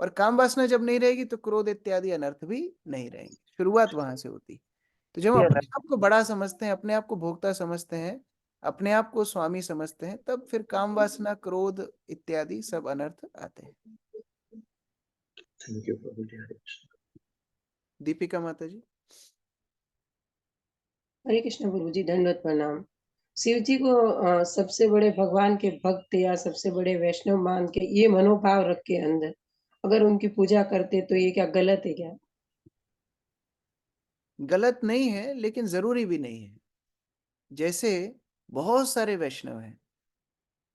और काम वासना जब नहीं रहेगी तो क्रोध इत्यादि अनर्थ भी नहीं रहेंगे। शुरुआत वहां से होती। तो जब हम अपने आप को बड़ा समझते हैं, अपने आप को भोक्ता समझते हैं, अपने आप को स्वामी समझते हैं, तब फिर काम वासना, क्रोध इत्यादि सब अनर्थ आते हैं। थैंक यू प्रभु जी। हरे कृष्ण। दीपिका माता जी। हरे कृष्ण प्रभु जी, दंडवत प्रणाम। शिव जी को सबसे बड़े भगवान के भक्त या सबसे बड़े वैष्णव मान के ये मनोभाव रख के अंदर अगर उनकी पूजा करते तो ये क्या गलत है क्या? गलत नहीं है, लेकिन जरूरी भी नहीं है। जैसे बहुत सारे वैष्णव हैं,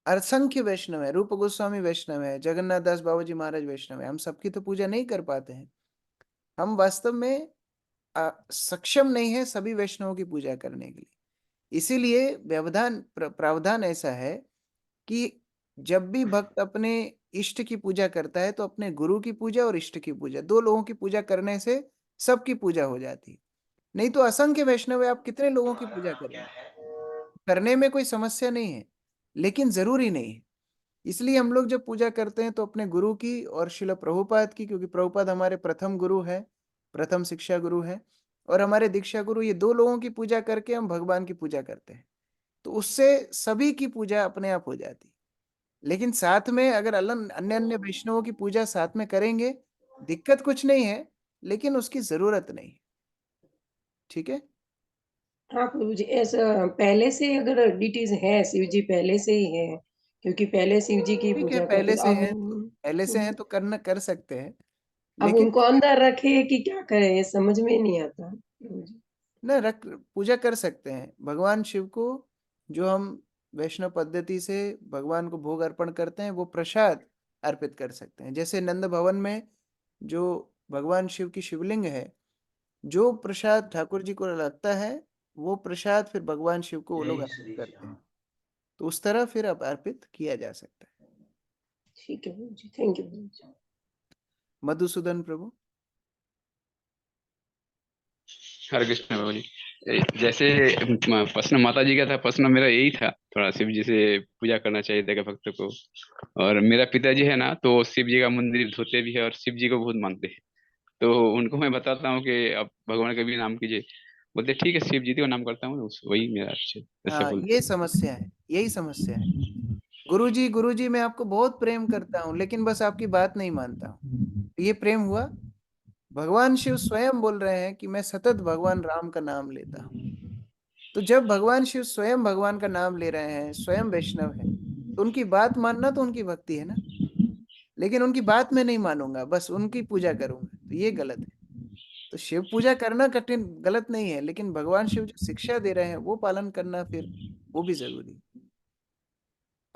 असंख्य वैष्णव है, रूप गोस्वामी वैष्णव है, जगन्नाथ दास बाबा जी महाराज वैष्णव है, हम सबकी तो पूजा नहीं कर पाते हैं। हम वास्तव में सक्षम नहीं है सभी वैष्णवों की पूजा करने के लिए। इसीलिए व्यवधान प्रावधान ऐसा है कि जब भी भक्त अपने इष्ट की पूजा करता है तो अपने गुरु की पूजा और इष्ट की पूजा, दो लोगों की पूजा करने से सबकी पूजा हो जाती है। नहीं तो असंख्य वैष्णव है, आप कितने लोगों की पूजा करेंगे? करने में कोई समस्या नहीं है, लेकिन जरूरी नहीं है। इसलिए हम लोग जब पूजा करते हैं तो अपने गुरु की और शिला प्रभुपाद की, क्योंकि प्रभुपाद हमारे प्रथम गुरु है, प्रथम शिक्षा गुरु है, और हमारे दीक्षा गुरु, ये दो लोगों की पूजा करके हम भगवान की पूजा करते हैं। तो उससे सभी की पूजा अपने आप हो जाती। लेकिन साथ में अगर अन्य अन्य वैष्णवों की पूजा साथ में करेंगे, दिक्कत कुछ नहीं है, लेकिन उसकी जरूरत नहीं। ठीक है। हाँ प्रभु जी, ऐसा पहले से अगर डिटीज है, शिव जी पहले से ही है, क्योंकि पहले शिव जी की ठीक है, पूजा करते पहले तो से अब हैं तो करना कर सकते हैं, अब लेकिन उनको अंदर रखे कि क्या करें, ये समझ में नहीं आता प्रभु जी। न रख पूजा कर सकते हैं भगवान शिव को। जो हम वैष्णव पद्धति से भगवान को भोग अर्पण करते हैं वो प्रसाद अर्पित कर सकते हैं। जैसे नंद भवन में जो भगवान शिव की शिवलिंग है, जो प्रसाद ठाकुर जी को लगता है वो प्रसाद फिर भगवान शिव को वो लोग अर्पित करते हैं। तो उस तरह फिर अब अर्पित किया जा सकता है। ठीक है प्रभु जी, थैंक यू प्रभु जी। मधुसूदन प्रभु। हरे कृष्ण बाबू जी। जैसे प्रश्न माता जी का था, प्रश्न मेरा यही था, थोड़ा शिव जी से पूजा करना चाहिए था भक्त को। और मेरा पिताजी है ना, तो शिव जी का मंदिर धोते भी है और शिव जी को बहुत मानते हैं। तो उनको मैं बताता हूँ कि आप भगवान का भी नाम कीजिए, बोलते ठीक है शिव जी का नाम करता हूँ, वही मेरा ऐसा हाँ, बोलते। ये समस्या है, यही समस्या है। गुरुजी मैं आपको बहुत प्रेम करता हूँ, लेकिन बस आपकी बात नहीं मानता हूँ। ये प्रेम हुआ? भगवान शिव स्वयं बोल रहे हैं कि मैं सतत भगवान राम का नाम लेता हूँ। तो जब भगवान शिव स्वयं भगवान का नाम ले रहे हैं, स्वयं वैष्णव है, तो उनकी बात मानना तो उनकी भक्ति है ना। लेकिन उनकी बात मैं नहीं मानूंगा, बस उनकी पूजा करूंगा, तो ये गलत है। तो शिव पूजा करना कठिन गलत नहीं है, लेकिन भगवान शिव जो शिक्षा दे रहे हैं वो पालन करना फिर वो भी जरूरी है।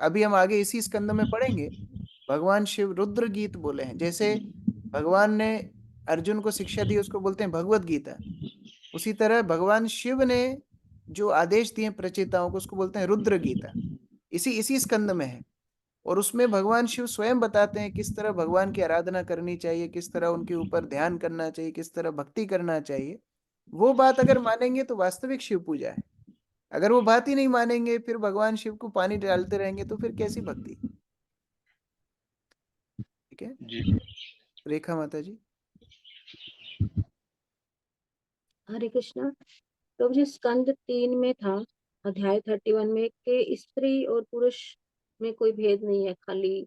अभी हम आगे इसी स्कंद में पढ़ेंगे, भगवान शिव रुद्र गीत बोले हैं। जैसे भगवान ने अर्जुन को शिक्षा दी उसको बोलते हैं भगवत गीता, उसी तरह भगवान शिव ने जो आदेश दिए प्रचेताओं को उसको बोलते हैं रुद्र गीता। इसी इसी स्कंद में है। और उसमें भगवान शिव स्वयं बताते हैं किस तरह भगवान की आराधना करनी चाहिए, किस तरह उनके ऊपर ध्यान करना चाहिए, किस तरह भक्ति करना चाहिए। वो बात अगर मानेंगे तो वास्तविक शिव पूजा है। अगर वो बात ही नहीं मानेंगे, फिर भगवान शिव को पानी डालते रहेंगे, तो फिर कैसी भक्ति? ठीक है जी। रेखा माता जी। हरे कृष्णा। तो जी स्कंद 3 में था, अध्याय 31 में, कि स्त्री और पुरुष में कोई भेद नहीं है, खाली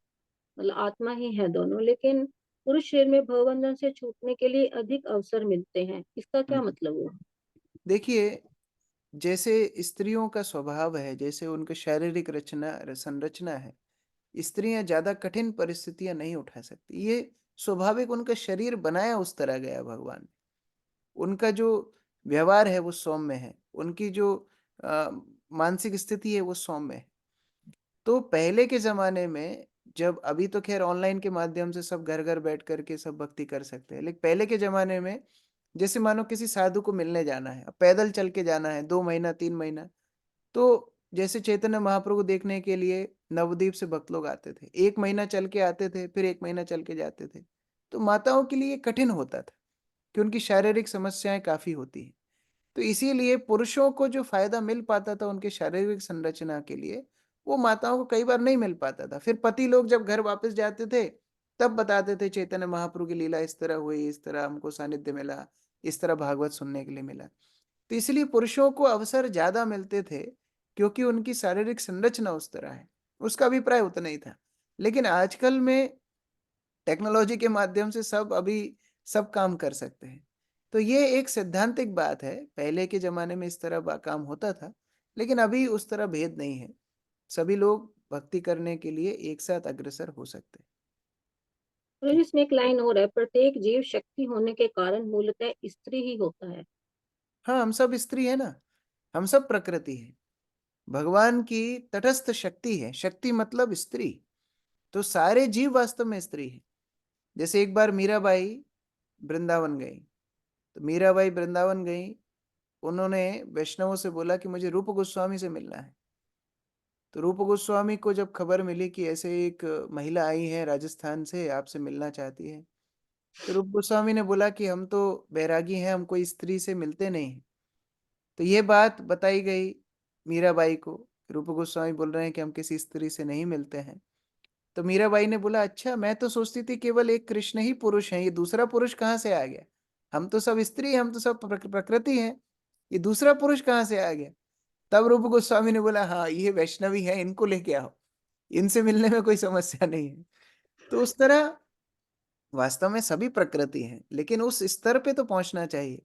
मतलब आत्मा ही है दोनों, लेकिन पुरुष शरीर में भवबंधन से छूटने के लिए अधिक अवसर मिलते हैं, इसका क्या मतलब हुआ? देखिए, जैसे स्त्रियों का स्वभाव है, जैसे उनका शारीरिक संरचना है, स्त्रियां ज्यादा कठिन परिस्थितियां नहीं उठा सकती। ये स्वाभाविक उनका शरीर बनाया उस तरह गया भगवान ने। उनका जो व्यवहार है वो सौम्य है, उनकी जो मानसिक स्थिति है वो सौम्य है। तो पहले के जमाने में, जब अभी तो खैर ऑनलाइन के माध्यम से सब घर घर बैठ करके सब भक्ति कर सकते हैं, लेकिन पहले के जमाने में जैसे मानो किसी साधु को मिलने जाना है, पैदल चल के जाना है 2 महीना 3 महीना, तो जैसे चैतन्य महाप्रभु को देखने के लिए नवद्वीप से भक्त लोग आते थे, 1 महीना चल के आते थे, फिर 1 महीना चल के जाते थे। तो माताओं के लिए कठिन होता था कि उनकी शारीरिक समस्याएं काफी होती हैं। तो इसीलिए पुरुषों को जो फायदा मिल पाता था उनके शारीरिक संरचना के लिए, वो माताओं को कई बार नहीं मिल पाता था। फिर पति लोग जब घर वापस जाते थे, तब बताते थे चैतन्य महाप्रभु की लीला इस तरह हुई, इस तरह हमको सानिध्य मिला, इस तरह भागवत सुनने के लिए मिला। तो इसलिए पुरुषों को अवसर ज्यादा मिलते थे, क्योंकि उनकी शारीरिक संरचना उस तरह है। उसका अभिप्राय उतना ही था। लेकिन आजकल में टेक्नोलॉजी के माध्यम से सब काम कर सकते हैं। तो ये एक सैद्धांतिक बात है, पहले के जमाने में इस तरह काम होता था, लेकिन अभी उस तरह भेद नहीं है। सभी लोग भक्ति करने के लिए एक साथ अग्रसर हो सकते हैं। और इसमें एक लाइन और है, प्रत्येक जीव शक्ति होने के कारण मूलतः स्त्री ही होता है। हाँ, हम सब स्त्री है ना, हम सब प्रकृति है, भगवान की तटस्थ शक्ति है। शक्ति मतलब स्त्री, तो सारे जीव वास्तव में स्त्री है। जैसे एक बार मीराबाई वृंदावन गई, तो मीराबाई वृंदावन गई, उन्होंने वैष्णवों से बोला कि मुझे रूप गोस्वामी से मिलना है। तो रूप गोस्वामी को जब खबर मिली कि ऐसे एक महिला आई है राजस्थान से, आपसे मिलना चाहती है, तो रूप गोस्वामी ने बोला कि हम तो बैरागी हैं, हम कोई स्त्री से मिलते नहीं हैं। तो ये बात बताई गई मीराबाई को। रूप गोस्वामी बोल रहे हैं कि हम किसी स्त्री से नहीं मिलते हैं। तो मीराबाई ने बोला, अच्छा, मैं तो सोचती थी केवल एक कृष्ण ही पुरुष है, ये दूसरा पुरुष कहाँ से आ गया? हम तो सब स्त्री, हम तो सब प्रकृति हैं, ये दूसरा पुरुष कहाँ से आ गया? तब रूप गोस्वामी ने बोला, हाँ, ये वैष्णवी है, इनको लेके आओ, इनसे मिलने में कोई समस्या नहीं है। तो उस तरह वास्तव में सभी प्रकृति हैं, लेकिन उस स्तर पे तो पहुंचना चाहिए।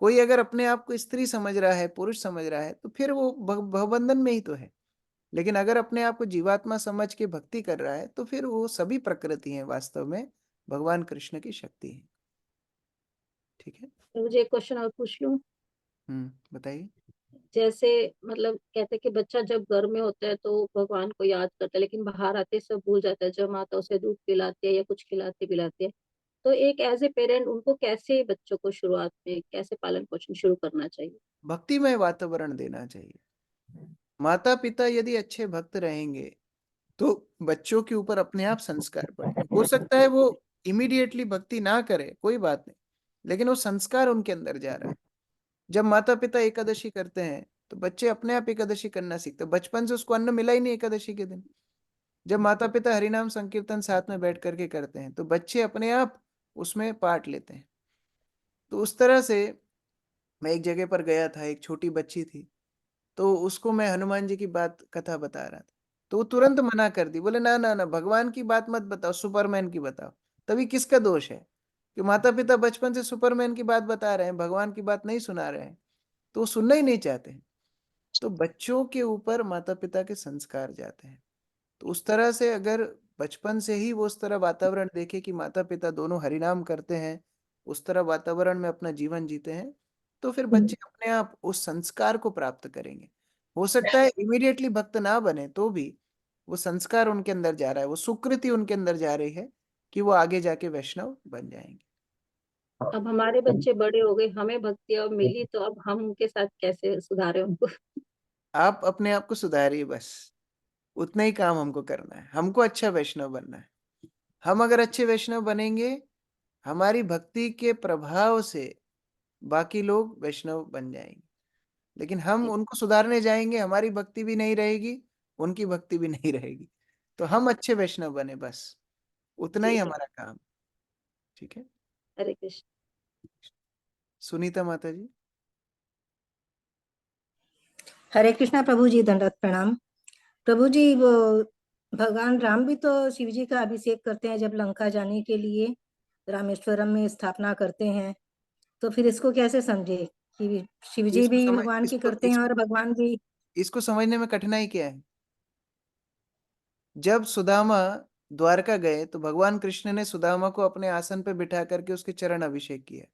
कोई अगर अपने आप को स्त्री समझ रहा है, पुरुष समझ रहा है, तो फिर वो भवबंधन में ही तो है। लेकिन अगर अपने आप को जीवात्मा समझ के भक्ति कर रहा है, तो फिर वो सभी प्रकृति हैं, वास्तव में भगवान कृष्ण की शक्ति है। ठीक है, तो मुझे एक क्वेश्चन और पूछ लूं। बताइए। जैसे मतलब कहते हैं कि बच्चा जब घर में होता है तो भगवान को याद करता है, लेकिन बाहर आते सब भूल जाता है, जब माता उसे दूध पिलाती है या कुछ खिलाती पिलाती है, तो एक एज ए पेरेंट उनको कैसे बच्चों को शुरुआत में कैसे पालन पोषण शुरू करना चाहिए? भक्तिमय वातावरण देना चाहिए। माता पिता यदि अच्छे भक्त रहेंगे, तो बच्चों के ऊपर अपने आप संस्कार पड़ेंगे। हो सकता है वो इमीडिएटली भक्ति ना करे, कोई बात नहीं, लेकिन वो संस्कार उनके अंदर जा रहा है। जब माता पिता एकादशी करते हैं, तो बच्चे अपने आप एकादशी करना सीखते हैं। बचपन से उसको अन्न मिला ही नहीं एकादशी के दिन। जब माता पिता हरिनाम संकीर्तन साथ में बैठ करके करते हैं, तो बच्चे अपने आप उसमें पार्ट लेते हैं। तो उस तरह से मैं एक जगह पर गया था, एक छोटी बच्ची थी, तो उसको मैं हनुमान जी की बात कथा बता रहा था, तो वो तुरंत मना कर दी, बोले ना ना ना, भगवान की बात मत बताओ, सुपरमैन की बताओ। तभी किसका दोष है कि माता पिता बचपन से सुपरमैन की बात बता रहे हैं, भगवान की बात नहीं सुना रहे हैं, तो वो सुनना ही नहीं चाहते हैं। तो बच्चों के ऊपर माता पिता के संस्कार जाते हैं। तो उस तरह से अगर बचपन से ही वो उस तरह वातावरण देखे कि माता पिता दोनों हरिनाम करते हैं, उस तरह वातावरण में अपना जीवन जीते हैं, तो फिर बच्चे अपने आप उस संस्कार को प्राप्त करेंगे। हो सकता है इमीडिएटली भक्त ना बने, तो भी वो संस्कार उनके अंदर जा रहा है, वो सुकृति उनके अंदर जा रही है कि वो आगे जाके वैष्णव बन जाएंगे। अब हमारे बच्चे बड़े हो गए, हमें भक्ति अब मिली, तो अब हम उनके साथ कैसे सुधारे उनको? आप अपने आप को सुधारिए, बस उतना ही काम हमको करना है। हमको अच्छा वैष्णव बनना है। हम अगर अच्छे वैष्णव बनेंगे, हमारी भक्ति के प्रभाव से बाकी लोग वैष्णव बन जाएंगे। लेकिन हम उनको सुधारने जाएंगे, हमारी भक्ति भी नहीं रहेगी, उनकी भक्ति भी नहीं रहेगी। तो हम अच्छे वैष्णव बने, बस उतना ही ठीक है, हमारा काम। ठीक है, हरे कृष्ण। सुनीता माता जी। हरे कृष्णा प्रभु जी, दंडवत प्रणाम। प्रभु जी, वो भगवान राम भी तो शिव जी का अभिषेक करते हैं जब लंका जाने के लिए रामेश्वरम में स्थापना करते हैं, तो फिर इसको कैसे समझे कि शिव जी इसको भी समझ भगवान की इसको करते हैं और भगवान भी? इसको समझने में कठिनाई क्या है? जब सुदामा द्वारका गए, तो भगवान कृष्ण ने सुदामा को अपने आसन पे बिठा करके उसके चरण अभिषेक किया,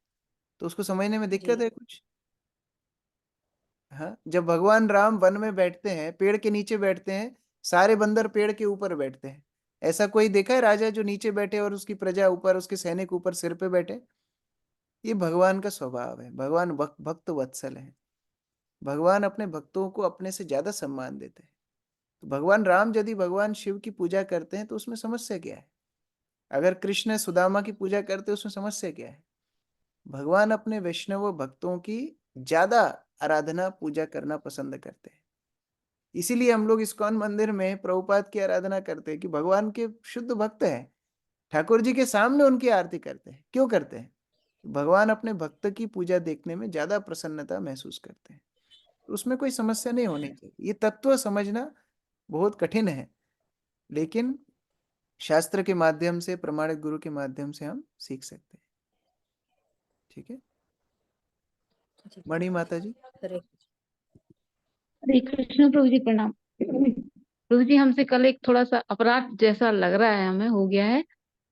तो उसको समझने में दिक्कत है कुछ? हाँ, जब भगवान राम वन में बैठते हैं, पेड़ के नीचे बैठते हैं, सारे बंदर पेड़ के ऊपर बैठते हैं। ऐसा कोई देखा है राजा जो नीचे बैठे और उसकी प्रजा ऊपर, उसके सैनिक ऊपर सिर पे बैठे? ये भगवान का स्वभाव है। भगवान भक्त वत्सल है। भगवान अपने भक्तों को अपने से ज्यादा सम्मान देते हैं। तो भगवान राम यदि भगवान शिव की पूजा करते हैं तो उसमें समस्या क्या है? अगर कृष्ण सुदामा की पूजा करते हैं उसमें समस्या क्या है? भगवान अपने वैष्णव भक्तों की ज्यादा आराधना पूजा करना पसंद करते हैं। इसीलिए हम लोग इस्कॉन मंदिर में प्रभुपाद की आराधना करते हैं कि भगवान के शुद्ध भक्त हैं, ठाकुर जी के सामने उनकी आरती करते हैं। क्यों करते हैं? भगवान अपने भक्त की पूजा देखने में ज्यादा प्रसन्नता महसूस करते हैं। तो उसमें कोई समस्या नहीं होनी चाहिए। ये तत्व समझना बहुत कठिन है, लेकिन शास्त्र के माध्यम से, प्रमाणित गुरु के माध्यम से हम सीख सकते हैं। ठीक है, मणि माता जी। हरे कृष्ण प्रभु जी, प्रणाम। प्रभु जी, हमसे कल एक थोड़ा सा अपराध जैसा लग रहा है, हमें हो गया है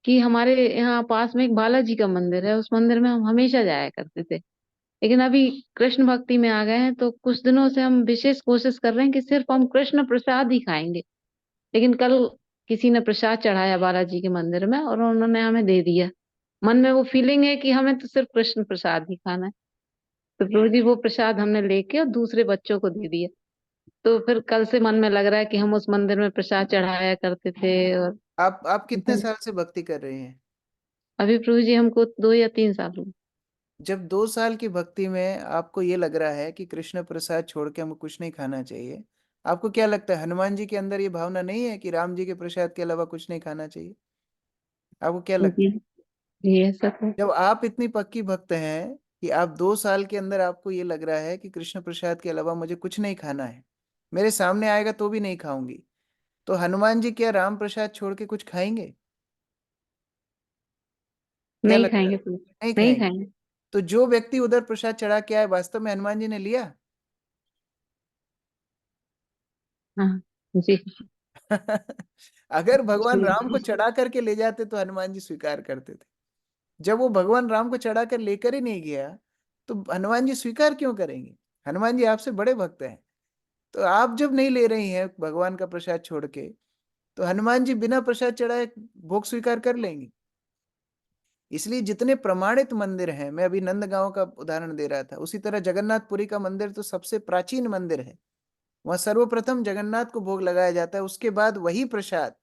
कि हमारे यहाँ पास में एक बालाजी का मंदिर है, उस मंदिर में हम हमेशा जाया करते थे, लेकिन अभी कृष्ण भक्ति में आ गए हैं तो कुछ दिनों से हम विशेष कोशिश कर रहे हैं कि सिर्फ हम कृष्ण प्रसाद ही खाएंगे। लेकिन कल किसी ने प्रसाद चढ़ाया बालाजी के मंदिर में और उन्होंने हमें दे दिया। मन में वो फीलिंग है कि हमें तो सिर्फ कृष्ण प्रसाद ही खाना है। तो प्रभु जी, वो प्रसाद हमने लेके और दूसरे बच्चों को दे दिया। तो फिर कल से मन में लग रहा है कि हम उस मंदिर में प्रसाद चढ़ाया करते थे। और आप कितने साल से भक्ति कर रहे हैं? अभी प्रभु जी हमको 2 या 3 साल हुए। जब 2 साल की भक्ति में आपको ये लग रहा है कि कृष्ण प्रसाद छोड़ के हमको कुछ नहीं खाना चाहिए, आपको क्या लगता है हनुमान जी के अंदर ये भावना नहीं है कि राम जी के प्रसाद के अलावा कुछ नहीं खाना चाहिए? आपको क्या लगता जी है? जी, ऐसा तो जब आप इतनी पक्की भक्त हैं कि आप 2 साल के अंदर आपको ये लग रहा है कि कृष्ण प्रसाद के अलावा मुझे कुछ नहीं खाना है, मेरे सामने आएगा तो भी नहीं खाऊंगी, तो हनुमान जी क्या राम प्रसाद छोड़ के कुछ खाएंगे? क्या नहीं लगता है? खाएंगे प्रभु, नहीं नहीं खाएंगे। खाएंगे। तो जो व्यक्ति उधर प्रसाद चढ़ा के आए, वास्तव में हनुमान जी ने लिया? हाँ जी। अगर भगवान राम को जी चढ़ा करके ले जाते तो हनुमान जी स्वीकार करते थे। जब वो भगवान राम को चढ़ा कर लेकर ही नहीं गया तो हनुमान जी स्वीकार क्यों करेंगे? हनुमान जी आपसे बड़े भक्त हैं। तो आप जब नहीं ले रही हैं भगवान का प्रसाद छोड़ के, तो हनुमान जी बिना प्रसाद चढ़ाए भोग स्वीकार कर लेंगे। इसलिए जितने प्रमाणित मंदिर हैं, मैं अभी नंदगांव का उदाहरण दे रहा था, उसी तरह जगन्नाथपुरी का मंदिर तो सबसे प्राचीन मंदिर है। वहां सर्वप्रथम जगन्नाथ को भोग लगाया जाता है, उसके बाद वही प्रसाद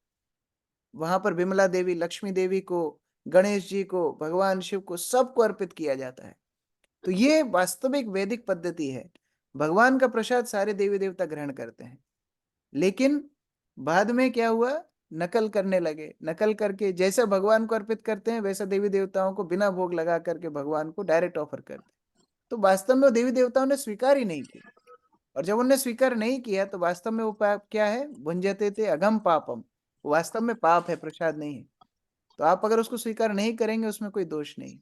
वहां पर विमला देवी, लक्ष्मी देवी को, गणेश जी को, भगवान शिव को, सबको अर्पित किया जाता है। तो ये वास्तविक वैदिक पद्धति है। भगवान का प्रसाद सारे देवी देवता ग्रहण करते हैं, लेकिन बाद में क्या हुआ, नकल करने लगे। नकल करके जैसा भगवान को अर्पित करते हैं वैसा देवी देवताओं को बिना भोग लगा करके भगवान को डायरेक्ट ऑफर करते हैं। तो वास्तव में वो देवी देवताओं ने स्वीकार ही नहीं किया। और जब उन्होंने स्वीकार नहीं किया तो वास्तव में वो पाप क्या है, भुंजते थे अघम पापम, वो वास्तव में पाप है, प्रसाद नहीं है। तो आप अगर उसको स्वीकार नहीं करेंगे उसमें कोई दोष नहीं।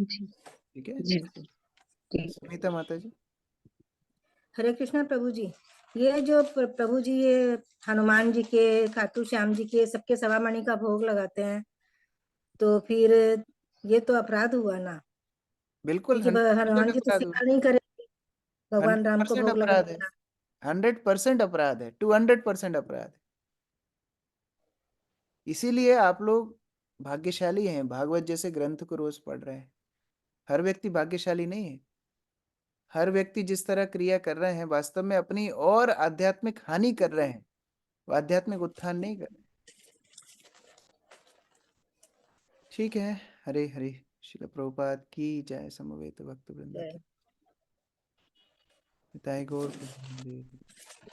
जी ठीक है, जी जी। सुनीता माता जी। हरे कृष्णा प्रभु जी, ये जो प्रभु जी ये हनुमान जी के, खाटू श्याम जी के, सबके सवा मणि का भोग लगाते हैं, तो फिर ये तो अपराध हुआ ना? बिल्कुल क्योंकि 100% हनुमान जी तो अपराध हुआ। स्वीकार नहीं करेंगे भगवान राम को 100% भोग अपराध है। लगाना। 100% अपराध है, 200% अपराध है। इसीलिए आप लोग भाग्यशाली हैं, भागवत जैसे ग्रंथ को रोज पढ़ रहे हैं। हर व्यक्ति भाग्यशाली नहीं है। हर व्यक्ति जिस तरह क्रिया कर रहे हैं वास्तव में अपनी और आध्यात्मिक हानि कर रहे हैं, वो आध्यात्मिक उत्थान नहीं कर रहे। ठीक है, हरे हरे। श्रील प्रभुपाद की जय। समवेत भक्त वृंद की। निताई गौर प्रेमानंद।